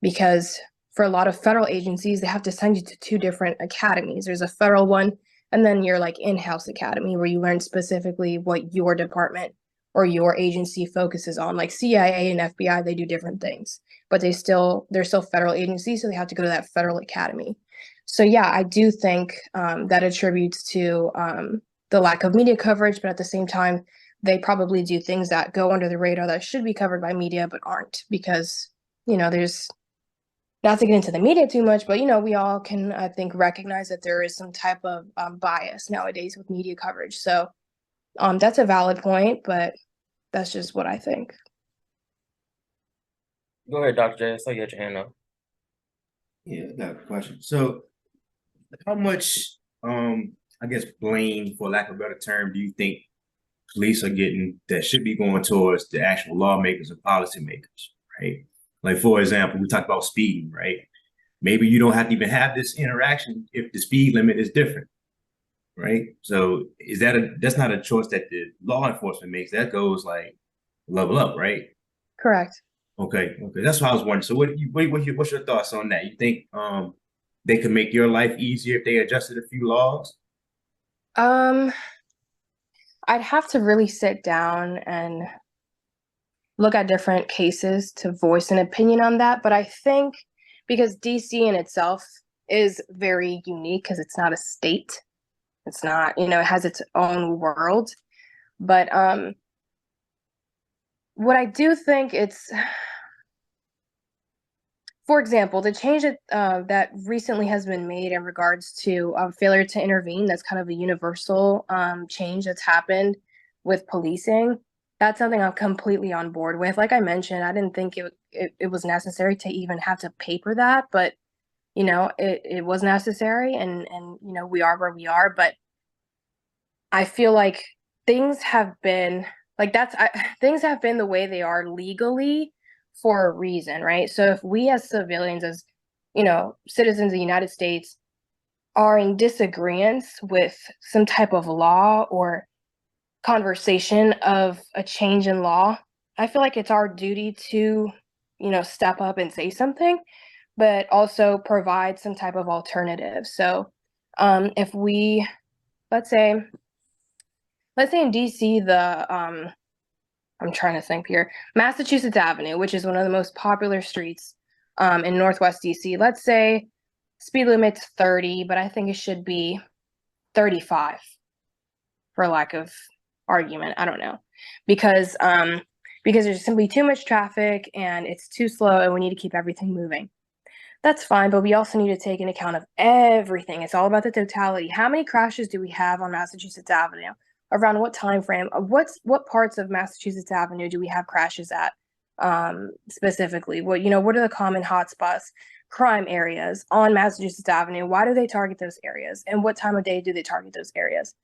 because for a lot of federal agencies, they have to send you to two different academies. There's a federal one, and then your like in-house academy where you learn specifically what your department or your agency focuses on. Like CIA and FBI, they do different things, but they're still federal agencies, so they have to go to that federal academy. So yeah, I do think that attributes to the lack of media coverage, but at the same time, they probably do things that go under the radar that should be covered by media but aren't, because there's, not to get into the media too much, but we all can, I think, recognize that there is some type of bias nowadays with media coverage. So that's a valid point, but that's just what I think. Go ahead, Dr. J. I saw you had your hand up. Yeah, I got a question. So how much, I guess, blame, for lack of a better term, do you think police are getting that should be going towards the actual lawmakers and policymakers, right? Like, for example, we talked about speeding, right? Maybe you don't have to even have this interaction if the speed limit is different, right? So that's not a choice that the law enforcement makes. That goes like level up, right? Correct. Okay. That's what I was wondering. So what's your thoughts on that? You think they could make your life easier if they adjusted a few laws? I'd have to really sit down and look at different cases to voice an opinion on that. But I think because DC in itself is very unique because it's not a state. It's not, it has its own world. But what I do think for example, the change that recently has been made in regards to failure to intervene, that's kind of a universal change that's happened with policing. That's something I'm completely on board with. Like I mentioned, I didn't think it was necessary to even have to paper that, but it was necessary, and we are where we are. But I feel like things have been things have been the way they are legally for a reason, right? So if we as civilians, as citizens of the United States, are in disagreement with some type of law or conversation of a change in law, I feel like it's our duty to, step up and say something, but also provide some type of alternative. So if we, let's say in DC, I'm trying to think here, Massachusetts Avenue, which is one of the most popular streets in Northwest DC. Let's say speed limit's 30, but I think it should be 35 for lack of argument. I don't know, because there's simply too much traffic and it's too slow and we need to keep everything moving. That's fine, but we also need to take into account of everything. It's all about the totality. How many crashes do we have on Massachusetts Avenue? Around what time frame? What parts of Massachusetts Avenue do we have crashes at specifically? What are the common hotspots, crime areas on Massachusetts Avenue? Why do they target those areas? And what time of day do they target those areas?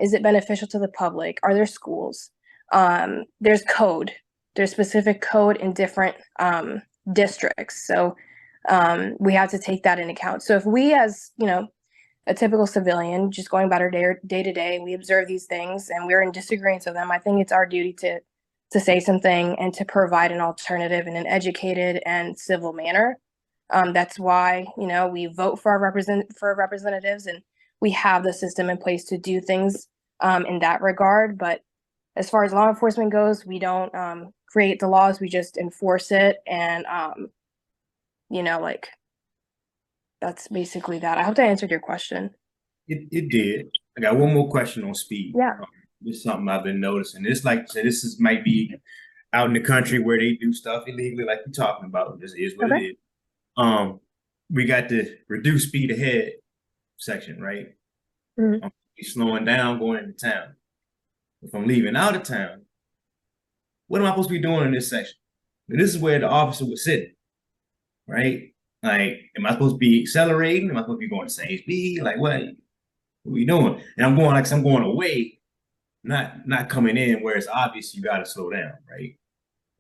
Is it beneficial to the public? Are there schools? There's code. There's specific code in different districts. So we have to take that into account. So if we, as a typical civilian, just going about our day to day, we observe these things and we're in disagreement with them, I think it's our duty to say something and to provide an alternative in an educated and civil manner. That's why we vote for our representatives, and we have the system in place to do things in that regard. But as far as law enforcement goes, we don't create the laws, we just enforce it. And that's basically that. I hope that answered your question. It did. I got one more question on speed. Yeah. This is something I've been noticing. It's like, so might be out in the country where they do stuff illegally, like you're talking about. This is what it is. We got the reduce speed ahead section, right? Mm-hmm. I'm slowing down going into town. If I'm leaving out of town, what am I supposed to be doing in this section? And this is where the officer was sitting, right? Like, am I supposed to be accelerating? Am I supposed to be going the same speed? Like, what? What we doing? And I'm going like I'm going away, not coming in where it's obvious you got to slow down, right?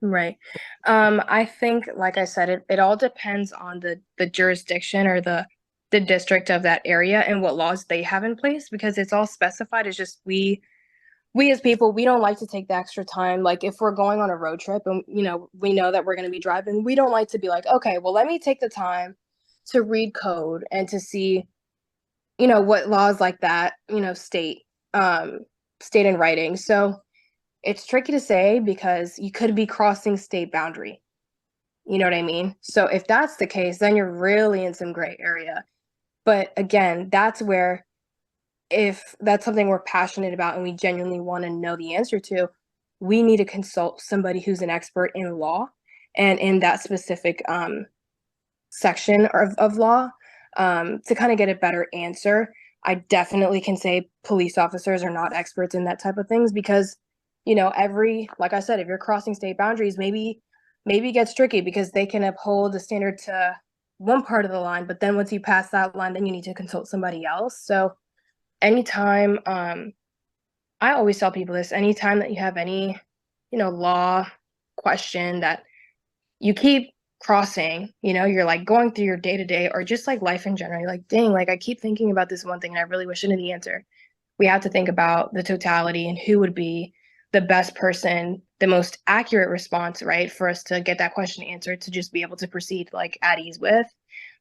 Right. I think, like I said, it all depends on the jurisdiction or the district of that area and what laws they have in place, because it's all specified. It's just we as people, we don't like to take the extra time. Like if we're going on a road trip and we know that we're going to be driving, we don't like to be like, okay, well, let me take the time to read code and to see, what laws like that, state in writing. So it's tricky to say because you could be crossing state boundary. You know what I mean? So if that's the case, then you're really in some gray area. But again, that's where, if that's something we're passionate about and we genuinely want to know the answer to, we need to consult somebody who's an expert in law and in that specific section of law, to kind of get a better answer. I definitely can say police officers are not experts in that type of things because, like I said, if you're crossing state boundaries, maybe it gets tricky because they can uphold the standard to one part of the line, but then once you pass that line, then you need to consult somebody else. So anytime, I always tell people this, anytime that you have any, law question that you keep crossing, you're like going through your day to day or just like life in general, you're like, dang, like I keep thinking about this one thing and I really wish I knew the answer. We have to think about the totality and who would be the best person, the most accurate response, right, for us to get that question answered to just be able to proceed like at ease with.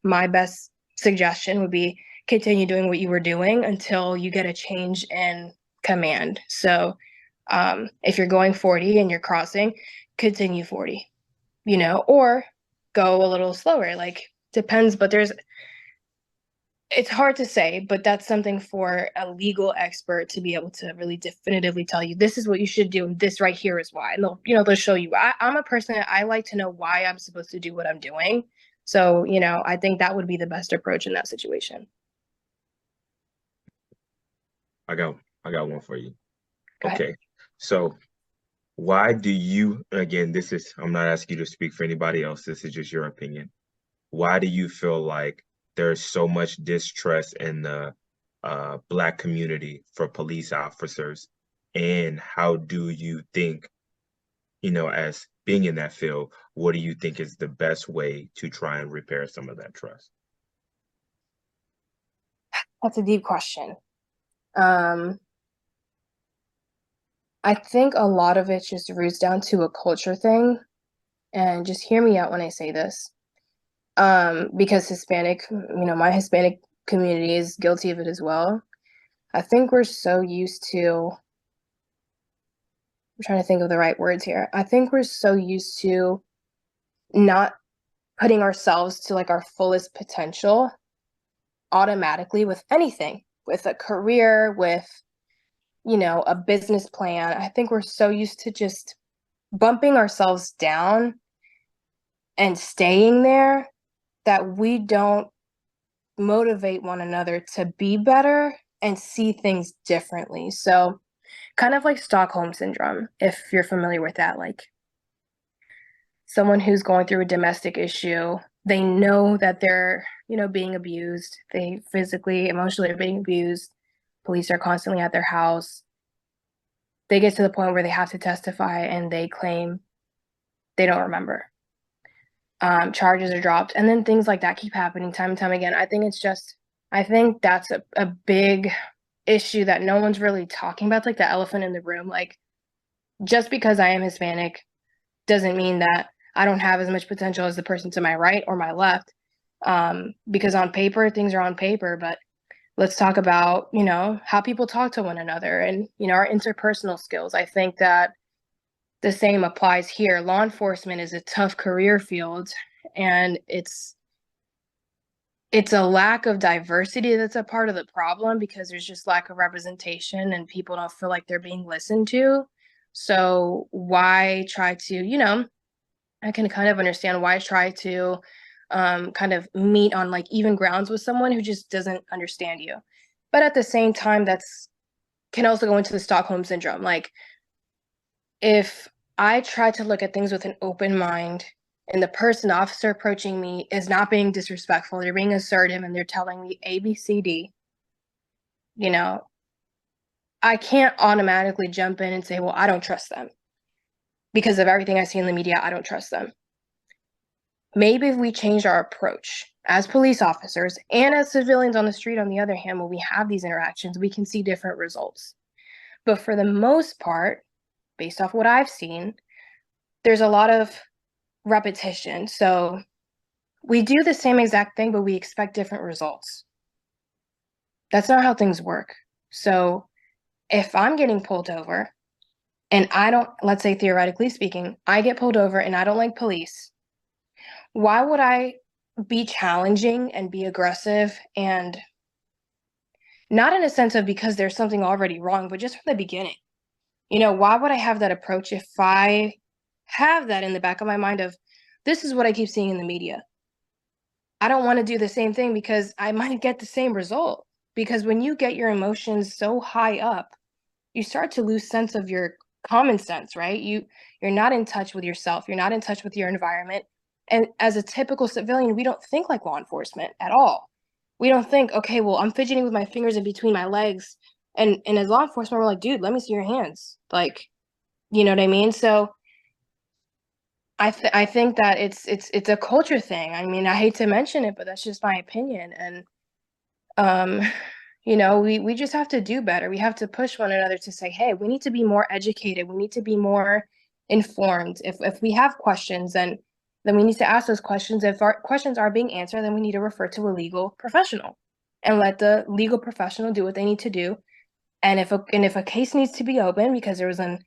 My best suggestion would be continue doing what you were doing until you get a change in command. So if you're going 40 and you're crossing, continue 40, or go a little slower. Like depends, but it's hard to say, but that's something for a legal expert to be able to really definitively tell you this is what you should do and this right here is why. And they'll show you. I'm a person that I like to know why I'm supposed to do what I'm doing. So, I think that would be the best approach in that situation. I got one for you. Go ahead. Okay. So why do you, again, I'm not asking you to speak for anybody else. This is just your opinion. Why do you feel like there's so much distrust in the Black community for police officers? And how do you think, as being in that field, what do you think is the best way to try and repair some of that trust? That's a deep question. I think a lot of it just roots down to a culture thing. And just hear me out when I say this. Because Hispanic, my Hispanic community is guilty of it as well. I think we're so used to, I'm trying to think of the right words here. I think we're so used to not putting ourselves to like our fullest potential automatically with anything, with a career, with, a business plan. I think we're so used to just bumping ourselves down and staying there that we don't motivate one another to be better and see things differently. So kind of like Stockholm syndrome, if you're familiar with that, like someone who's going through a domestic issue, they know that they're, being abused. They physically, emotionally are being abused. Police are constantly at their house. They get to the point where they have to testify and they claim they don't remember. Charges are dropped, and then things like that keep happening time and time again. I think that's a big issue that no one's really talking about. It's like the elephant in the room. Like, just because I am Hispanic doesn't mean that I don't have as much potential as the person to my right or my left. Because on paper, things are on paper, but let's talk about, how people talk to one another and, our interpersonal skills. I think that the same applies here. Law enforcement is a tough career field, and it's a lack of diversity that's a part of the problem because there's just lack of representation and people don't feel like they're being listened to. So why try to, I can kind of understand why try to kind of meet on like even grounds with someone who just doesn't understand you. But at the same time, that's can also go into the Stockholm syndrome. Like, if I try to look at things with an open mind and the officer approaching me is not being disrespectful, they're being assertive and they're telling me A, B, C, D, you know, I can't automatically jump in and say, well, I don't trust them. Because of everything I see in the media, I don't trust them. Maybe if we change our approach as police officers and as civilians on the street, on the other hand, when we have these interactions, we can see different results. But for the most part, based off what I've seen, there's a lot of repetition. So we do the same exact thing, but we expect different results. That's not how things work. So if I'm getting pulled over and I don't, let's say theoretically speaking, I get pulled over and I don't like police, why would I be challenging and be aggressive, and not in a sense of because there's something already wrong, but just from the beginning? Why would I have that approach if I have that in the back of my mind of, this is what I keep seeing in the media? I don't want to do the same thing because I might get the same result. Because when you get your emotions so high up, you start to lose sense of your common sense, right? You're not in touch with yourself. You're not in touch with your environment. And as a typical civilian, we don't think like law enforcement at all. We don't think, okay, well, I'm fidgeting with my fingers in between my legs. And as law enforcement, we're like, dude, let me see your hands. Like, you know what I mean? So I think that it's a culture thing. I mean, I hate to mention it, but that's just my opinion. And um, we just have to do better. We have to push one another to say, hey, we need to be more educated. We need to be more informed. If we have questions, then we need to ask those questions. If our questions are being answered, then we need to refer to a legal professional and let the legal professional do what they need to do. And if a case needs to be open because there was an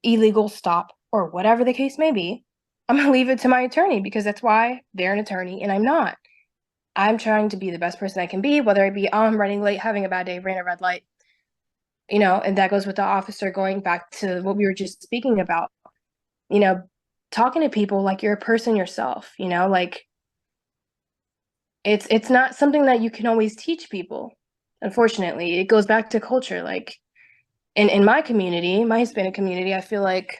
illegal stop or whatever the case may be, I'm going to leave it to my attorney because that's why they're an attorney and I'm not. I'm trying to be the best person I can be, whether it be, oh, I'm running late, having a bad day, ran a red light, and that goes with the officer going back to what we were just speaking about, you know, talking to people like you're a person yourself, like it's not something that you can always teach people. Unfortunately, it goes back to culture. Like in my community, my Hispanic community, I feel like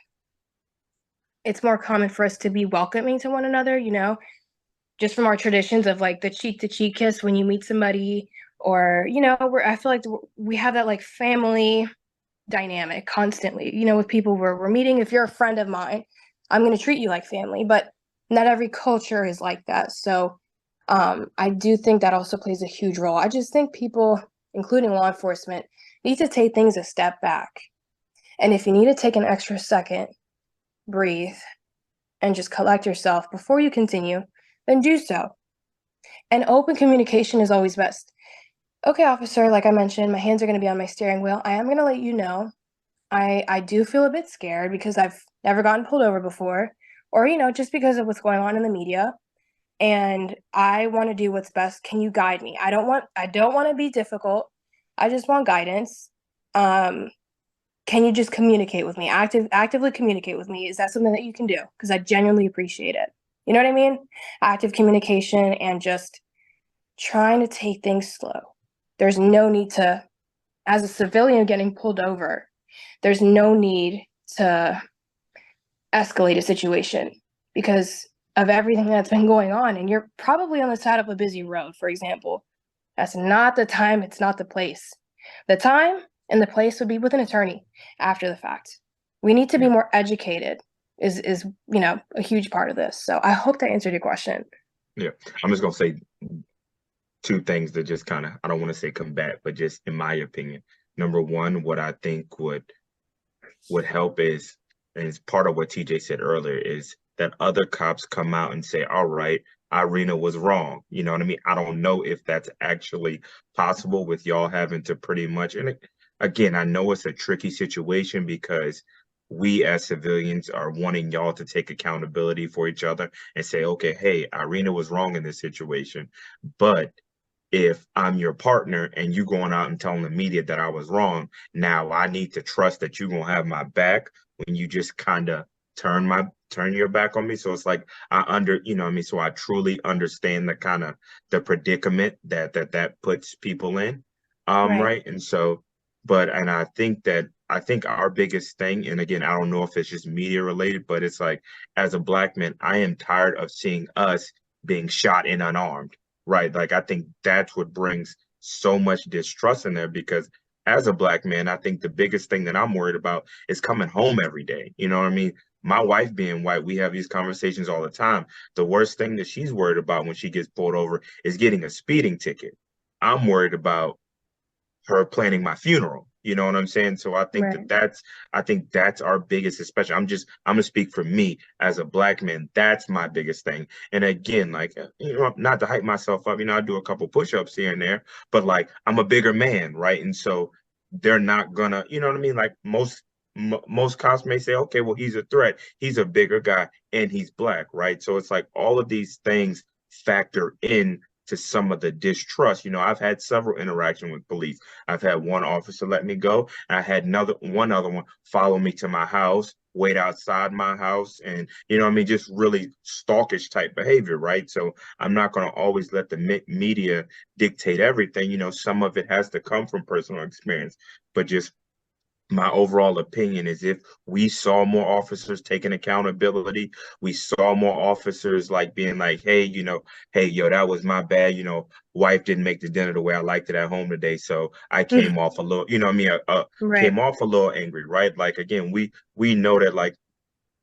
it's more common for us to be welcoming to one another, just from our traditions of like the cheek to cheek kiss when you meet somebody, or I feel like we have that like family dynamic constantly, with people we're meeting. If you're a friend of mine, I'm going to treat you like family, but not every culture is like that. So I do think that also plays a huge role. I just think people, including law enforcement, need to take things a step back. And if you need to take an extra second, breathe, and just collect yourself before you continue, then do so. And open communication is always best. Okay, officer, like I mentioned, my hands are going to be on my steering wheel. I am going to let you know I do feel a bit scared because I've never gotten pulled over before, or, just because of what's going on in the media. And I want to do what's best. Can you guide me? I don't want to be difficult. I just want guidance. Can you just communicate with me? Actively communicate with me. Is that something that you can do? Because I genuinely appreciate it. You know what I mean? Active communication and just trying to take things slow. There's no need to, as a civilian getting pulled over, there's no need to escalate a situation because of everything that's been going on. And you're probably on the side of a busy road, for example. That's not the time. It's not the place. The time and the place would be with an attorney after the fact. We need to be more educated is a huge part of this. So I hope that answered your question. Yeah, I'm just gonna say two things that just kind of, I don't want to say combat, but just in my opinion. Number one, what I think would help is, and it's part of what TJ said earlier, is that other cops come out and say, all right, Irina was wrong. You know what I mean? I don't know if that's actually possible with y'all having to pretty much, and again, I know it's a tricky situation because we as civilians are wanting y'all to take accountability for each other and say, okay, hey, Irina was wrong in this situation. But if I'm your partner and you going out and telling the media that I was wrong, now I need to trust that you're gonna have my back when you just kind of turn your back on me. So it's like so I truly understand the kind of the predicament that puts people in. Right. Right. And so, and I think our biggest thing, and again, I don't know if it's just media related, but it's like, as a black man, I am tired of seeing us being shot and unarmed. Right. Like, I think that's what brings so much distrust in there because as a black man, I think the biggest thing that I'm worried about is coming home every day. You know what I mean? My wife being white, we have these conversations all the time. The worst thing that she's worried about when she gets pulled over is getting a speeding ticket. I'm worried about her planning my funeral. You know what I'm saying? So I think Right. I think that's our biggest, especially I'm gonna speak for me as a black man. That's my biggest thing. And again, like not to hype myself up, I do a couple push-ups here and there, but like I'm a bigger man, right? And so they're not gonna, you know what I mean? Like most cops may say, okay, well, he's a threat. He's a bigger guy and he's black, right? So it's like all of these things factor in to some of the distrust. I've had several interactions with police. I've had one officer let me go. And I had one other one follow me to my house, wait outside my house, and just really stalkish type behavior, right? So I'm not going to always let the media dictate everything. Some of it has to come from personal experience, but just my overall opinion is if we saw more officers taking accountability, we saw more officers like being like, hey, hey, yo, that was my bad. Wife didn't make the dinner the way I liked it at home today. So I came off a little, Right. came off a little angry, right? Like, again, we know that like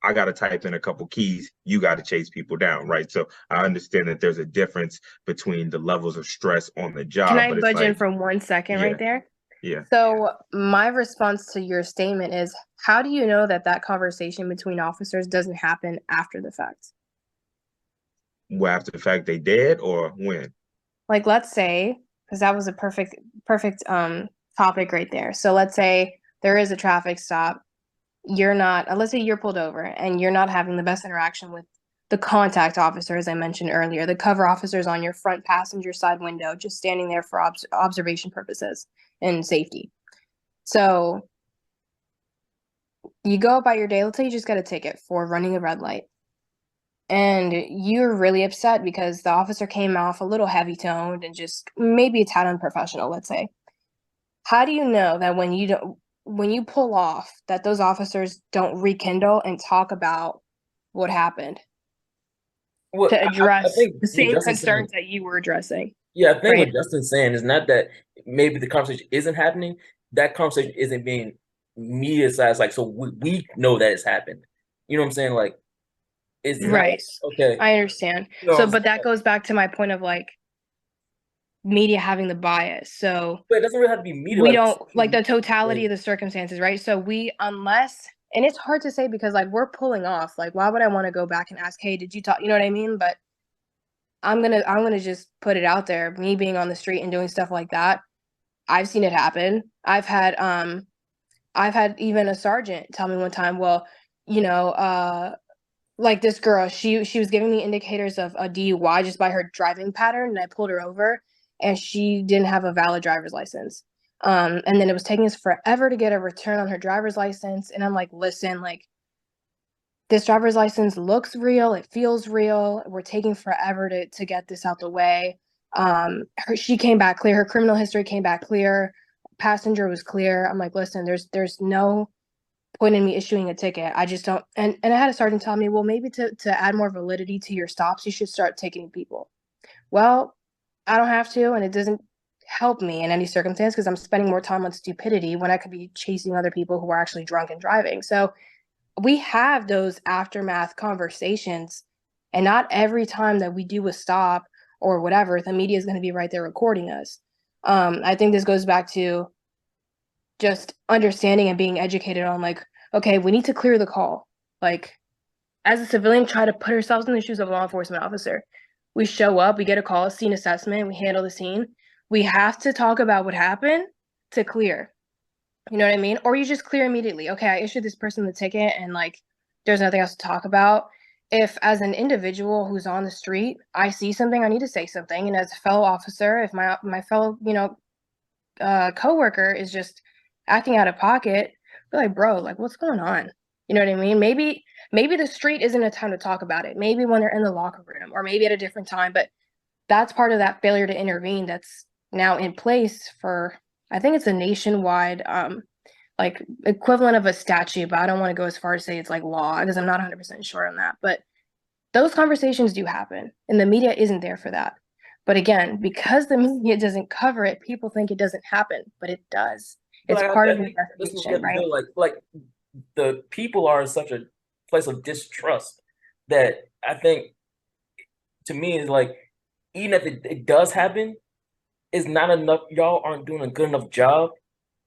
I got to type in a couple keys, you got to chase people down, right? So I understand that there's a difference between the levels of stress on the Can job, I but it's budge in like, for 1 second right yeah, there? yeah. So my response to your statement is, how do you know that that conversation between officers doesn't happen after the fact? Well, after the fact they dead or when? Like, let's say, because that was a perfect topic right there. So let's say there is a traffic stop. You're not, let's say you're pulled over and you're not having the best interaction with the contact officer, as I mentioned earlier, the cover officers on your front passenger side window, just standing there for observation purposes and safety. So you go about your day. Let's say you just got a ticket for running a red light. And you're really upset because the officer came off a little heavy toned and just maybe a tad unprofessional, let's say. How do you know that when you pull off, that those officers don't rekindle and talk about what happened Well, to I address think the what same Justin's saying, concerns that you were addressing, yeah, I think right? what Justin's saying is not that maybe the conversation isn't happening, that conversation isn't being media sized, like, so we know that it's happened. You know what I'm saying? Like, it's not Right. okay. I understand. You know what So, I'm but saying? that goes back to my point of like media having the bias. So But it doesn't really have to be media, we like don't like the like, totality of the circumstances, right? So unless, and it's hard to say because like we're pulling off, like why would I want to go back and ask, hey, did you talk, you know what I mean? But I'm gonna just put it out there, me being on the street and doing stuff like that, I've seen it happen. I've had even a sergeant tell me one time, well, you know, like this girl, she was giving me indicators of a DUI just by her driving pattern, and I pulled her over, and she didn't have a valid driver's license. And then it was taking us forever to get a return on her driver's license, and I'm like, listen, like this driver's license looks real, it feels real. We're taking forever to get this out the way. She came back clear. Her criminal history came back clear. Passenger was clear. I'm like, listen, there's no point in me issuing a ticket. I just don't. And I had a sergeant tell me, well, maybe to add more validity to your stops, you should start ticketing people. Well, I don't have to, and it doesn't help me in any circumstance because I'm spending more time on stupidity when I could be chasing other people who are actually drunk and driving. So we have those aftermath conversations, and not every time that we do a stop or whatever, the media is going to be right there recording us. I think this goes back to just understanding and being educated on like, okay, we need to clear the call. Like, as a civilian, try to put ourselves in the shoes of a law enforcement officer. We show up, we get a call, scene assessment, we handle the scene. We have to talk about what happened to clear. You know what I mean? Or you just clear immediately. Okay, I issued this person the ticket and like there's nothing else to talk about. If as an individual who's on the street, I see something, I need to say something. And as a fellow officer, if my fellow, coworker is just acting out of pocket, be like, bro, like what's going on? You know what I mean? Maybe the street isn't a time to talk about it. Maybe when they're in the locker room or maybe at a different time, but that's part of that failure to intervene that's now in place for, I think it's a nationwide like equivalent of a statute, but I don't want to go as far as say it's like law because I'm not 100% sure on that. But those conversations do happen and the media isn't there for that. But again, because the media doesn't cover it, people think it doesn't happen, but it does. It's Like, part I of the think this is what we investigation, have to right? do. Like the people are in such a place of distrust that I think, to me, is like, even if it does happen, it's not enough. Y'all aren't doing a good enough job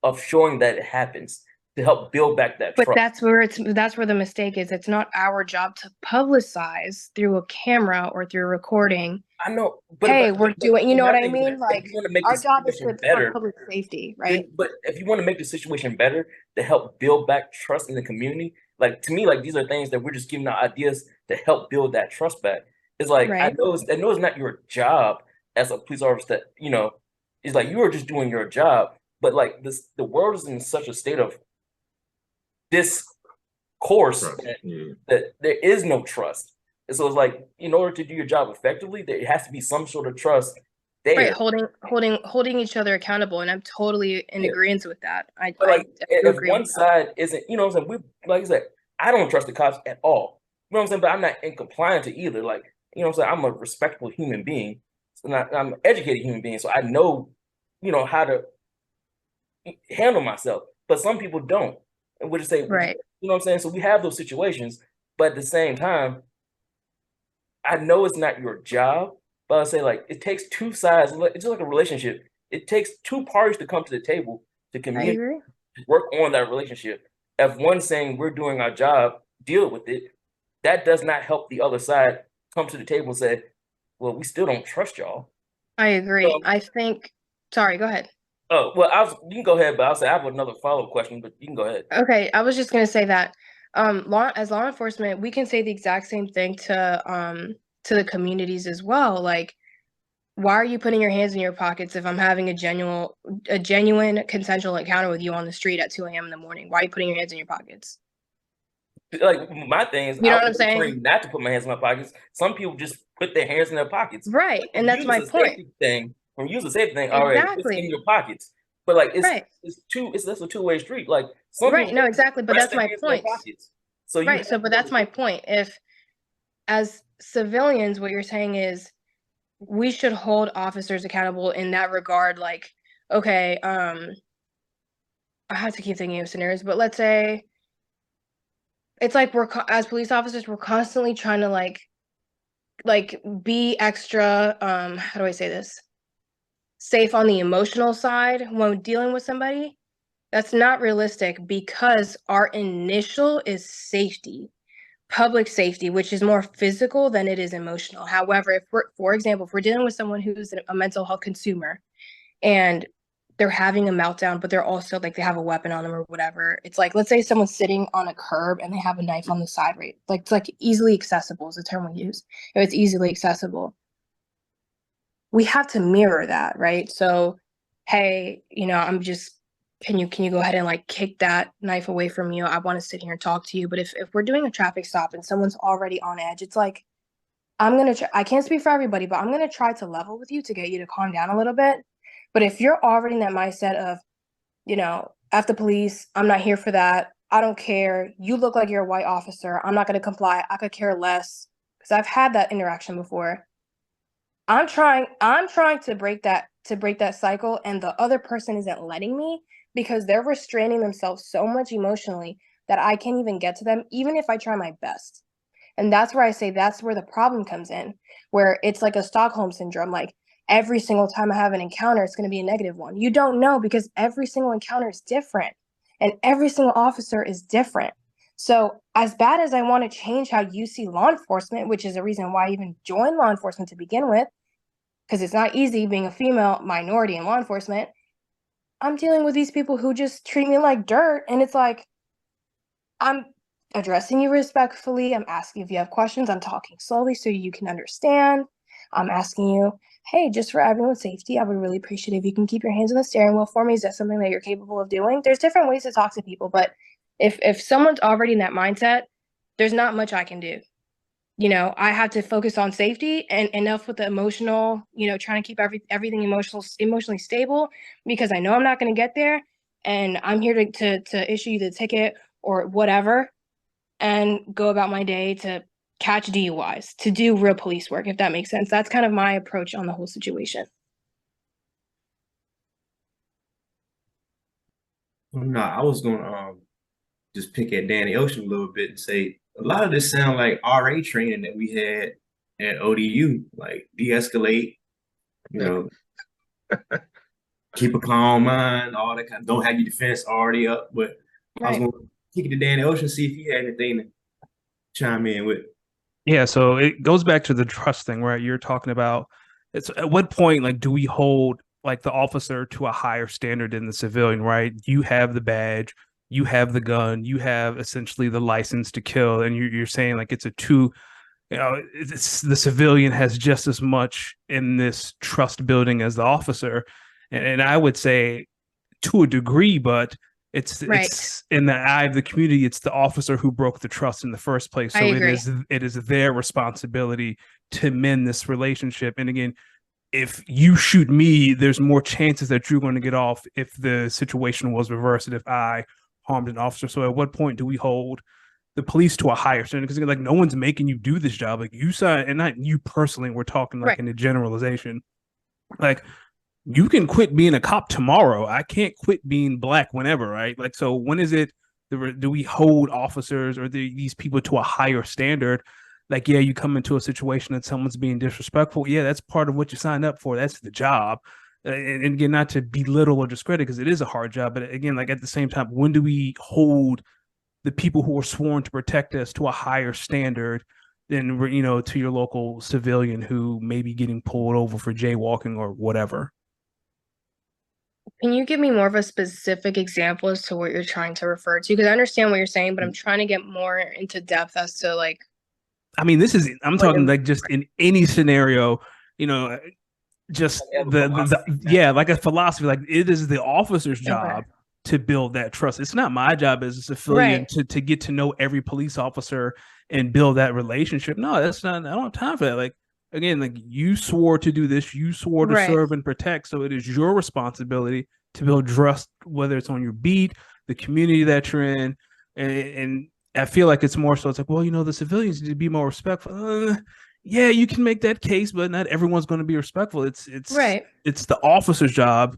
of showing that it happens to help build back that But trust. that's where the mistake is. It's not our job to publicize through a camera or through recording. I know, Hey, we're doing, you know my what I thing is mean? that Like, if you want to make the our job is situation for better, public safety, right? but if you want to make the situation better to help build back trust in the community, like, to me, like, these are things that we're just giving out ideas to help build that trust back. It's like, Right. I know it's not your job as a police officer that, it's like you are just doing your job, but like the world is in such a state of discourse Trust. that, Yeah. that there is no trust. And so it's like, in order to do your job effectively, there has to be some sort of trust there. Right, holding each other accountable, and I'm totally in Yeah. agreement with that. But I like, do if agree one with that. side isn't, you know what I'm saying, we, like I said, I don't trust the cops at all. You know what I'm saying? But I'm not in compliance to either. Like, you know what I'm saying? I'm a respectable human being. So I'm an educated human being. So I know, how to handle myself. But some people don't. And we'll just say, Right. you know what I'm saying? So we have those situations, but at the same time, I know it's not your job, but I say, like, it takes two sides. It's just like a relationship. It takes two parties to come to the table to I communicate, agree. work on that relationship. If one's saying we're doing our job, deal with it, that does not help the other side come to the table and say, well, we still don't trust y'all. I agree. So, I think, sorry, go ahead. oh, well, you can go ahead, but I'll say I have another follow-up question, but you can go ahead. Okay, I was just gonna say that law enforcement, we can say the exact same thing to the communities as well. Like, why are you putting your hands in your pockets if I'm having a genuine consensual encounter with you on the street at 2 a.m. in the morning? Why are you putting your hands in your pockets? Like, my thing is, You know I what I'm was saying? trained not to put my hands in my pockets. Some people just put their hands in their pockets. Right, and that's my point. From use a safety thing, all right, it's in Exactly. your pockets. But like, Right. that's a two-way street. Like, some Right, people no, exactly, but rest that's their my hands in their point. pockets. So you Right, have so to but that's my point. If, as civilians, what you're saying is we should hold officers accountable in that regard. Like, okay, I have to keep thinking of scenarios, but let's say it's like as police officers, we're constantly trying to like be extra, how do I say this? Safe on the emotional side when dealing with somebody. That's not realistic because our initial is safety, public safety, which is more physical than it is emotional. However, if we're, for example, if we're dealing with someone who's a mental health consumer and they're having a meltdown, but they're also like they have a weapon on them or whatever. It's like, let's say someone's sitting on a curb and they have a knife on the side, right? Like, it's like easily accessible is the term we use. If it's easily accessible, we have to mirror that, right? So, hey, I'm just, can you go ahead and like kick that knife away from you? I want to sit here and talk to you. But if we're doing a traffic stop and someone's already on edge, it's like, I can't speak for everybody, but I'm gonna try to level with you to get you to calm down a little bit. But if you're already in that mindset of, F the police, I'm not here for that. I don't care. You look like you're a white officer. I'm not gonna comply. I could care less. Because I've had that interaction before. I'm trying to break that cycle, and the other person isn't letting me because they're restraining themselves so much emotionally that I can't even get to them, even if I try my best. And that's where I say that's where the problem comes in, where it's like a Stockholm syndrome. Like, every single time I have an encounter, it's going to be a negative one. You don't know because every single encounter is different and every single officer is different. So, as bad as I want to change how you see law enforcement, which is a reason why I even joined law enforcement to begin with, because it's not easy being a female minority in law enforcement, I'm dealing with these people who just treat me like dirt. And it's like, I'm addressing you respectfully. I'm asking if you have questions. I'm talking slowly so you can understand. I'm asking you, hey, just for everyone's safety, I would really appreciate if you can keep your hands on the steering wheel for me. Is that something that you're capable of doing? There's different ways to talk to people, but if someone's already in that mindset, there's not much I can do. I have to focus on safety and enough with the emotional, trying to keep everything emotionally stable because I know I'm not going to get there, and I'm here to issue you the ticket or whatever and go about my day to catch DUIs, to do real police work, if that makes sense. That's kind of my approach on the whole situation. Well, no, I was gonna just pick at Danny Ocean a little bit and say a lot of this sound like RA training that we had at ODU, like de-escalate, you know, keep a calm mind, all that kind of, don't have your defense already up. But I was Right. gonna kick it to Danny Ocean, see if he had anything to chime in with. Yeah, so it goes back to the trust thing, right? You're talking about it's at what point, like, do we hold like the officer to a higher standard than the civilian, right? You have the badge, you have the gun, you have essentially the license to kill, and you're saying like it's a two, it's the civilian has just as much in this trust building as the officer, and I would say to a degree, but Right. it's in the eye of the community, it's the officer who broke the trust in the first place. I So agree. it is their responsibility to mend this relationship. And again, if you shoot me, there's more chances that you're going to get off if the situation was reversed, if I harmed an officer. So at what point do we hold the police to a higher standard? Because like no one's making you do this job. Like you sign, and not you personally, we're talking like Right. in a generalization. Like you can quit being a cop tomorrow. I can't quit being black whenever, right? Like, so when is it, do we hold officers or these people to a higher standard? Like, yeah, you come into a situation that someone's being disrespectful. Yeah, that's part of what you signed up for. That's the job. And again, not to belittle or discredit, because it is a hard job. But again, like at the same time, when do we hold the people who are sworn to protect us to a higher standard than, to your local civilian who may be getting pulled over for jaywalking or whatever? Can you give me more of a specific example as to what you're trying to refer to? Because I understand what you're saying, but I'm trying to get more into depth as to like. I mean, I'm talking like just in any scenario, just like a philosophy. Like it is the officer's job to build that trust. It's not my job as a civilian to get to know every police officer and build that relationship. No, that's not. I don't have time for that. Like again, like you swore to do this, you swore to serve and protect. So it is your responsibility to build trust, whether it's on your beat, the community that you're in, and I feel like it's more so. It's like, well, the civilians need to be more respectful. Yeah, you can make that case, but not everyone's going to be respectful. It's the officer's job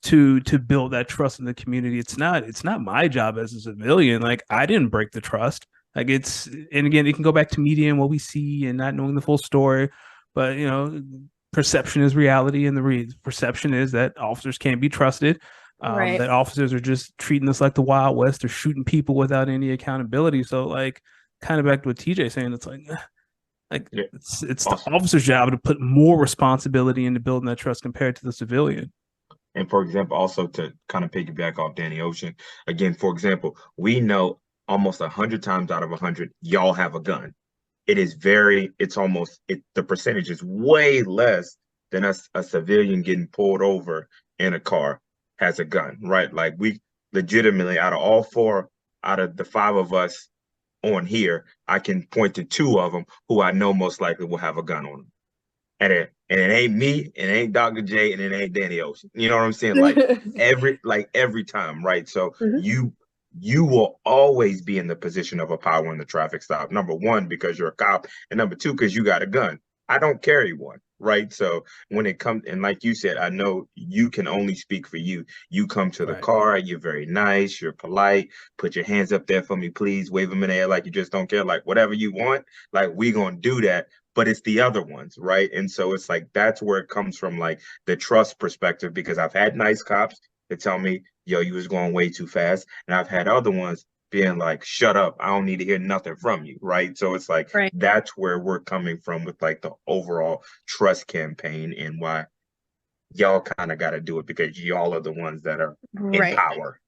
to build that trust in the community. It's not my job as a civilian. Like I didn't break the trust. Like and again, it can go back to media and what we see and not knowing the full story. But perception is reality, and the perception is that officers can't be trusted. That officers are just treating us like the Wild West. They're shooting people without any accountability. So like kind of back to what TJ saying, it's like it's awesome. The officer's job to put more responsibility into building that trust compared to the civilian. And for example, also to kind of piggyback off Danny Ocean, again, for example, we know almost 100 times out of 100, y'all have a gun. The percentage is way less than a civilian getting pulled over in a car has a gun, right? Like we legitimately, out of the 5 of us on here, I can point to 2 of them who I know most likely will have a gun on them. And it ain't me, it ain't Dr. J, and it ain't Danny Ocean. You know what I'm saying? Like every time, right? So you will always be in the position of a power in the traffic stop. Number 1, because you're a cop, and number 2, because you got a gun. I don't carry one, right? So when it comes, and like you said, I know you can only speak for you. You come to the car, you're very nice, you're polite, put your hands up there for me, please, wave them in the air like you just don't care, like whatever you want, like we gonna do that. But it's the other ones, right? And so it's like, that's where it comes from, like the trust perspective, because I've had nice cops that tell me, yo, you was going way too fast. And I've had other ones being like, shut up, I don't need to hear nothing from you, right? So it's like, that's where we're coming from with like the overall trust campaign, and why y'all kind of got to do it, because y'all are the ones that are in power.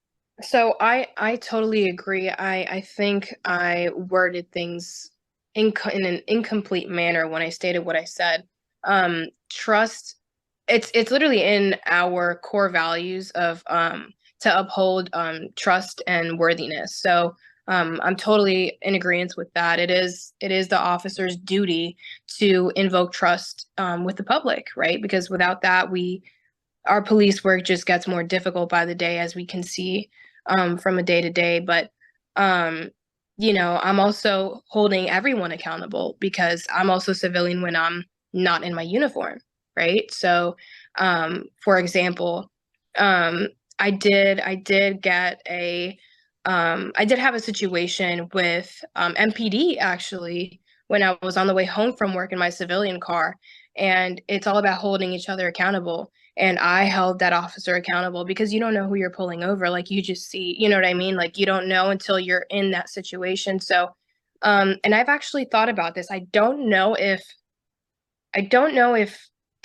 So I totally agree. I think I worded things in an incomplete manner when I stated what I said. Trust, it's literally in our core values of to uphold trust and worthiness. So I'm totally in agreement with that. It is the officer's duty to invoke trust with the public, right? Because without that, our police work just gets more difficult by the day, as we can see from a day to day. But I'm also holding everyone accountable because I'm also civilian when I'm not in my uniform, right? So, for example, I did get I did have a situation with MPD actually when I was on the way home from work in my civilian car, and it's all about holding each other accountable. And I held that officer accountable because you don't know who you're pulling over. Like you just see, you know what I mean? Like you don't know until you're in that situation. So, and I've actually thought about this. I don't know if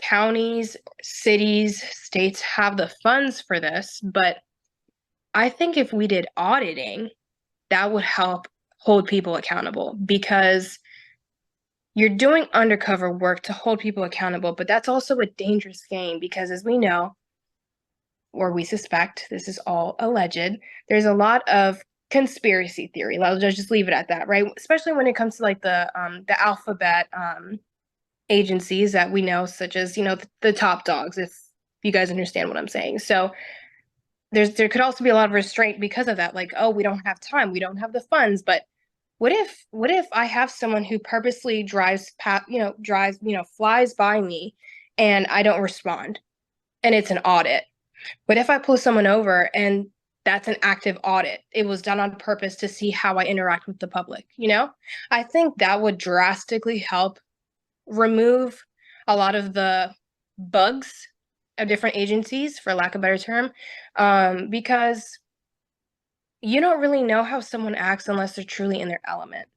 counties, cities, states have the funds for this, but I think if we did auditing, that would help hold people accountable because you're doing undercover work to hold people accountable, but that's also a dangerous game because as we know, or we suspect, this is all alleged, there's a lot of conspiracy theory. I'll just leave it at that, right? Especially when it comes to like the alphabet agencies that we know, such as, the top dogs, if you guys understand what I'm saying. So there could also be a lot of restraint because of that, like, oh, we don't have time, we don't have the funds. But what if I have someone who purposely flies by me and I don't respond and it's an audit? What if I pull someone over and that's an active audit? It was done on purpose to see how I interact with the public, I think that would drastically help remove a lot of the bugs of different agencies, for lack of a better term, because you don't really know how someone acts unless they're truly in their element.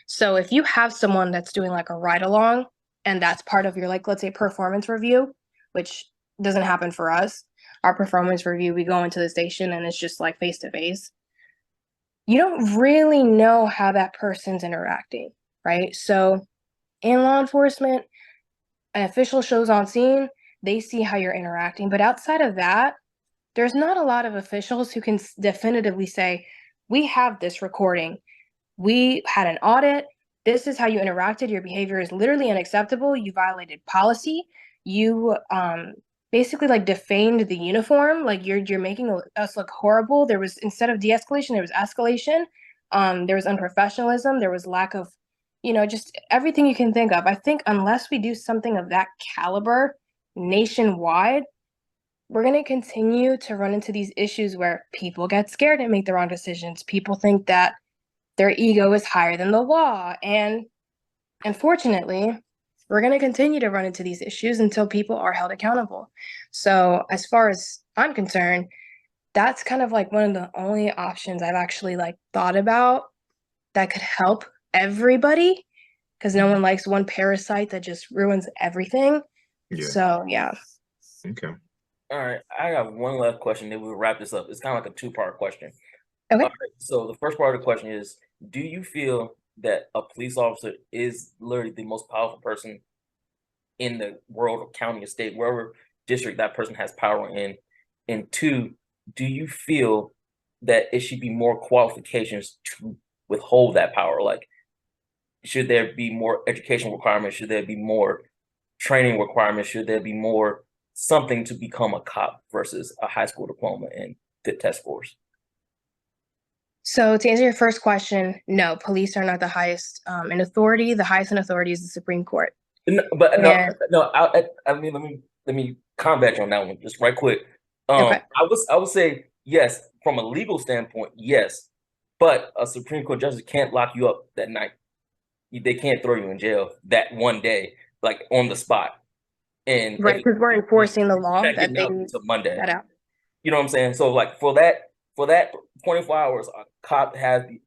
So if you have someone that's doing like a ride along and that's part of your, like, let's say performance review, which doesn't happen for us, our performance review, we go into the station and it's just like face to face. You don't really know how that person's interacting, right? So in law enforcement, an official shows on scene, they see how you're interacting. But outside of that, there's not a lot of officials who can definitively say, we have this recording. We had an audit. This is how you interacted. Your behavior is literally unacceptable. You violated policy. You basically like defamed the uniform. Like you're making us look horrible. There was, instead of de-escalation, there was escalation. There was unprofessionalism. There was lack of, just everything you can think of. I think unless we do something of that caliber nationwide, we're going to continue to run into these issues where people get scared and make the wrong decisions. People think that their ego is higher than the law. And unfortunately, we're going to continue to run into these issues until people are held accountable. So as far as I'm concerned, that's kind of like one of the only options I've actually like thought about that could help everybody, because no one likes one parasite that just ruins everything. Yeah. So yeah. Okay. All right, I got one last question, then we'll wrap this up. It's kind of like a two-part question. Okay. All right, so the first part of the question is, do you feel that a police officer is literally the most powerful person in the world of county or state, wherever district that person has power in? And two, do you feel that it should be more qualifications to withhold that power? Like, should there be more education requirements? Should there be more training requirements? Should there be more something to become a cop versus a high school diploma and fit test scores? So to answer your first question, no, police are not the highest in authority. The highest in authority is the Supreme Court. But no. I mean, let me combat you on that one just right quick. Okay. I would say yes, from a legal standpoint, yes, but a Supreme Court justice can't lock you up that night. They can't throw you in jail that one day, like on the spot. And Right, because we're enforcing the law not that getting they out until Monday. that out. You know what I'm saying? So like for that 24 hours, a cop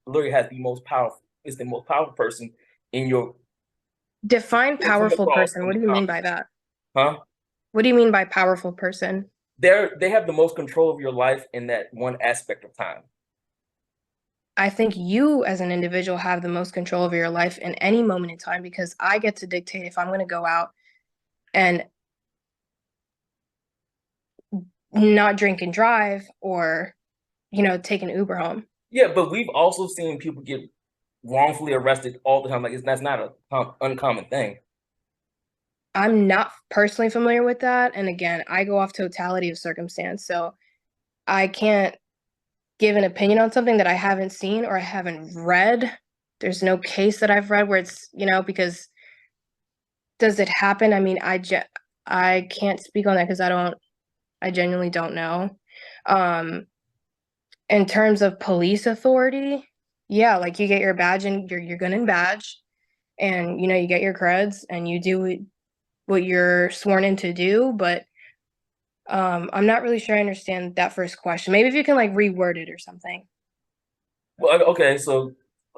literally has the most powerful, is the most powerful person in your Define powerful across person. in What the do you mean Congress. by that? Huh? What do you mean by powerful person? They have the most control of your life in that one aspect of time. I think you as an individual have the most control over your life in any moment in time, because I get to dictate if I'm going to go out and not drink and drive or, take an Uber home. Yeah, but we've also seen people get wrongfully arrested all the time. Like that's not an uncommon thing. I'm not personally familiar with that. And again, I go off totality of circumstance. So I can't give an opinion on something that I haven't seen or I haven't read. There's no case that I've read where it's, because does it happen? I mean, I can't speak on that because I genuinely don't know. In terms of police authority, yeah, like you get your badge and your gun and badge, and you get your creds and you do what you're sworn in to do. But I'm not really sure I understand that first question. Maybe if you can like reword it or something. Well, okay, so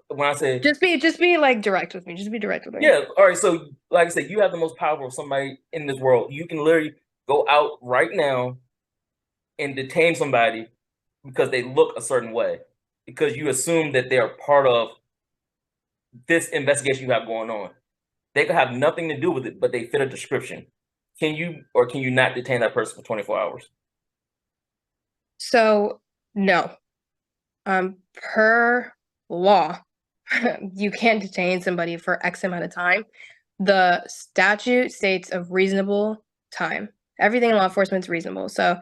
when I say just be like direct with me. Just be direct with me. Yeah, all right. So, like I said, you have the most power of somebody in this world. You can literally go out right now and detain somebody because they look a certain way, because you assume that they are part of this investigation you have going on. They could have nothing to do with it, but they fit a description. Can you or can you not detain that person for 24 hours? So, no. Per law, you can't detain somebody for X amount of time. The statute states a reasonable time. Everything in law enforcement is reasonable. So,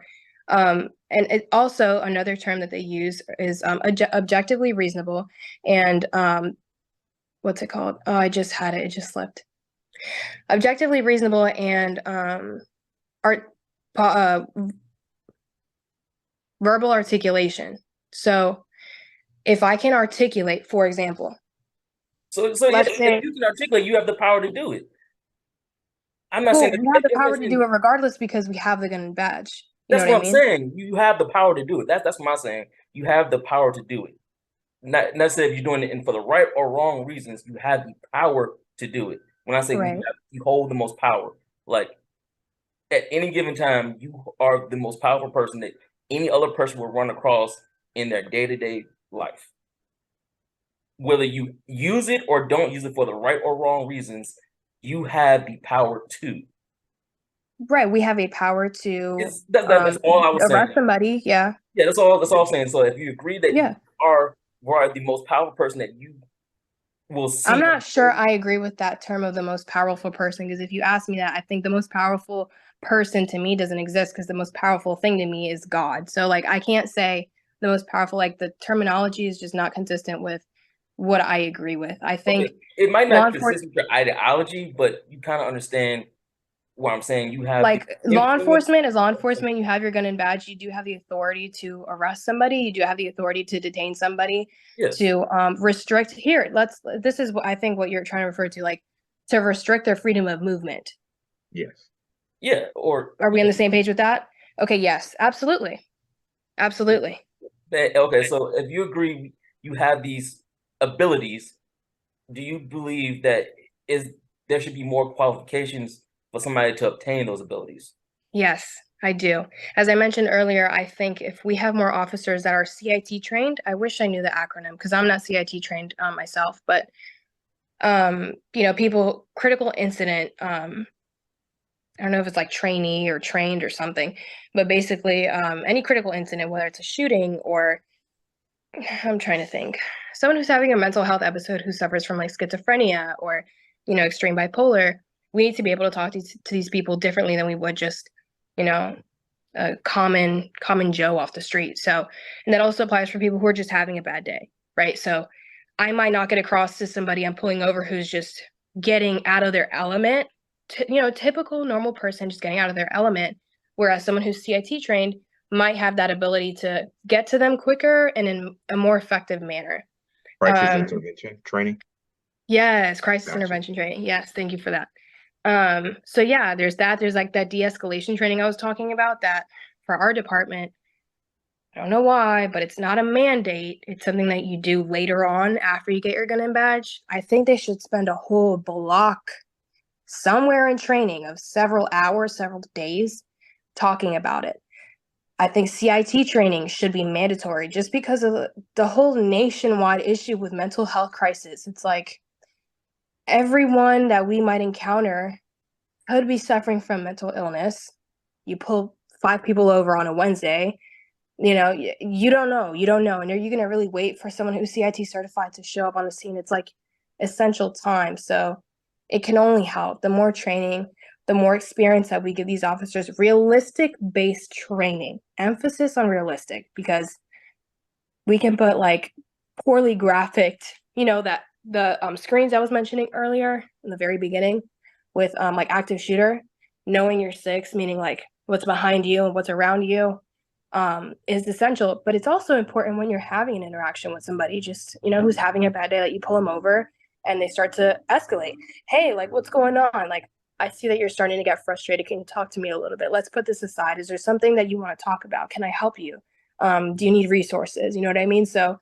and it also, another term that they use is objectively reasonable. And what's it called? Oh, I just had it. It just slipped. Objectively reasonable and verbal articulation. So if I can articulate, for example. So yeah, if you can articulate, you have the power to do it. I'm not saying that we have the power to do it regardless because we have the gun and badge. That's what I'm saying. You have the power to do it. That's what I'm saying. You have the power to do it. Not necessarily if you're doing it for the right or wrong reasons, you have the power to do it. When I say you hold the most power, like at any given time, you are the most powerful person that any other person will run across in their day-to-day life. Whether you use it or don't use it for the right or wrong reasons, you have the power to. Right, we have a power to that's all I was saying. Arrest somebody, yeah. Yeah, that's all I'm saying. So if you agree that you are the most powerful person that you will see. I'm not sure I agree with that term of the most powerful person, because if you ask me that, I think the most powerful person to me doesn't exist, because the most powerful thing to me is God. So like I can't say the most powerful, like the terminology is just not consistent with what I agree with. I think it might not consist with your ideology, but you kind of understand what I'm saying. You have like law enforcement is law enforcement. You have your gun and badge. You do have the authority to arrest somebody. You do have the authority to detain somebody. To restrict here. This is what I think what you're trying to refer to, like to restrict their freedom of movement. Yes. Yeah. Or are we on the same page with that? Okay. Yes. Absolutely. Absolutely. Okay. So if you agree, you have these abilities. Do you believe that there should be more qualifications for somebody to obtain those abilities? Yes, I do. As I mentioned earlier, I think if we have more officers that are CIT trained, I wish I knew the acronym because I'm not CIT trained myself, but critical incident, I don't know if it's like trainee or trained or something, but basically any critical incident, whether it's a shooting or I'm trying to think, someone who's having a mental health episode who suffers from like schizophrenia or, extreme bipolar, we need to be able to talk to these people differently than we would just, a common Joe off the street. So, and that also applies for people who are just having a bad day, right? So I might not get across to somebody I'm pulling over who's just getting out of their element, typical normal person just getting out of their element, whereas someone who's CIT trained might have that ability to get to them quicker and in a more effective manner. Crisis intervention training? Yes, crisis intervention training. Yes, thank you for that. So yeah, there's that. There's like that de-escalation training I was talking about that for our department. I don't know why, but it's not a mandate. It's something that you do later on after you get your gun and badge. I think they should spend a whole block somewhere in training of several hours, several days talking about it. I think CIT training should be mandatory just because of the whole nationwide issue with mental health crisis. It's like everyone that we might encounter could be suffering from mental illness. You pull 5 people over on a Wednesday, you don't know. And are you going to really wait for someone who's CIT certified to show up on the scene? It's like essential time. So it can only help. The more training, the more experience that we give these officers, realistic based training, emphasis on realistic, because we can put like poorly graphicked, that the screens I was mentioning earlier in the very beginning with like active shooter, knowing your six, meaning like what's behind you and what's around you, is essential. But it's also important when you're having an interaction with somebody, just, who's having a bad day, that you pull them over and they start to escalate. Hey, like, what's going on? Like, I see that you're starting to get frustrated. Can you talk to me a little bit? Let's put this aside. Is there something that you want to talk about? Can I help you? Do you need resources? You know what I mean? So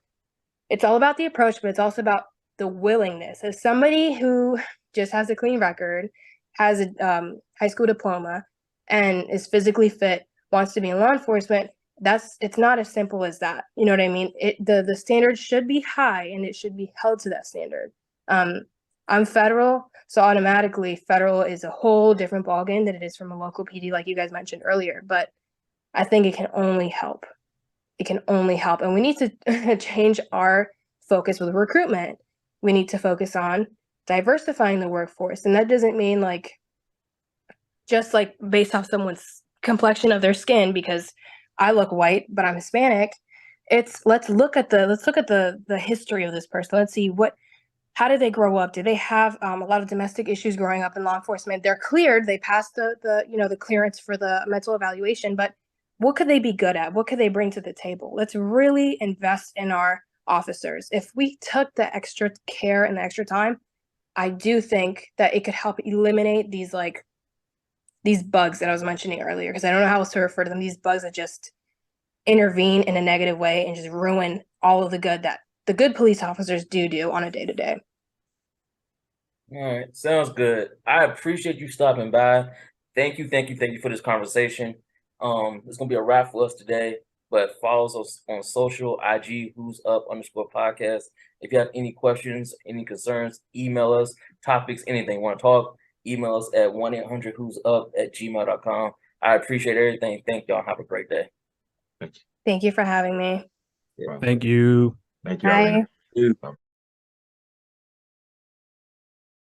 it's all about the approach, but it's also about the willingness. As somebody who just has a clean record, has a high school diploma, and is physically fit, wants to be in law enforcement, it's not as simple as that. You know what I mean? The standard should be high, and it should be held to that standard. I'm federal, so automatically federal is a whole different ballgame than it is from a local PD, like you guys mentioned earlier. But I think it can only help. It can only help. And we need to change our focus with recruitment. We need to focus on diversifying the workforce. And that doesn't mean like just like based off someone's complexion of their skin, because I look white, but I'm Hispanic. It's let's look at the history of this person. Let's see how did they grow up? Did they have a lot of domestic issues growing up in law enforcement? They're cleared. They passed the clearance for the mental evaluation, but what could they be good at? What could they bring to the table? Let's really invest in our officers. If we took the extra care and the extra time, I do think that it could help eliminate these bugs that I was mentioning earlier, because I don't know how else to refer to them. These bugs that just intervene in a negative way and just ruin all of the good that the good police officers do on a day-to-day. All right, sounds good. I appreciate you stopping by. Thank you for this conversation. It's gonna be a wrap for us today, but follow us on social, IG, Who's Up _podcast. If you have any questions, any concerns, email us, topics, anything, want to talk, email us at 1-800-WHO'S-UP@gmail.com. I appreciate everything. Thank y'all. Have a great day. Thank you for having me. Thank you. Thank you. Bye. Already.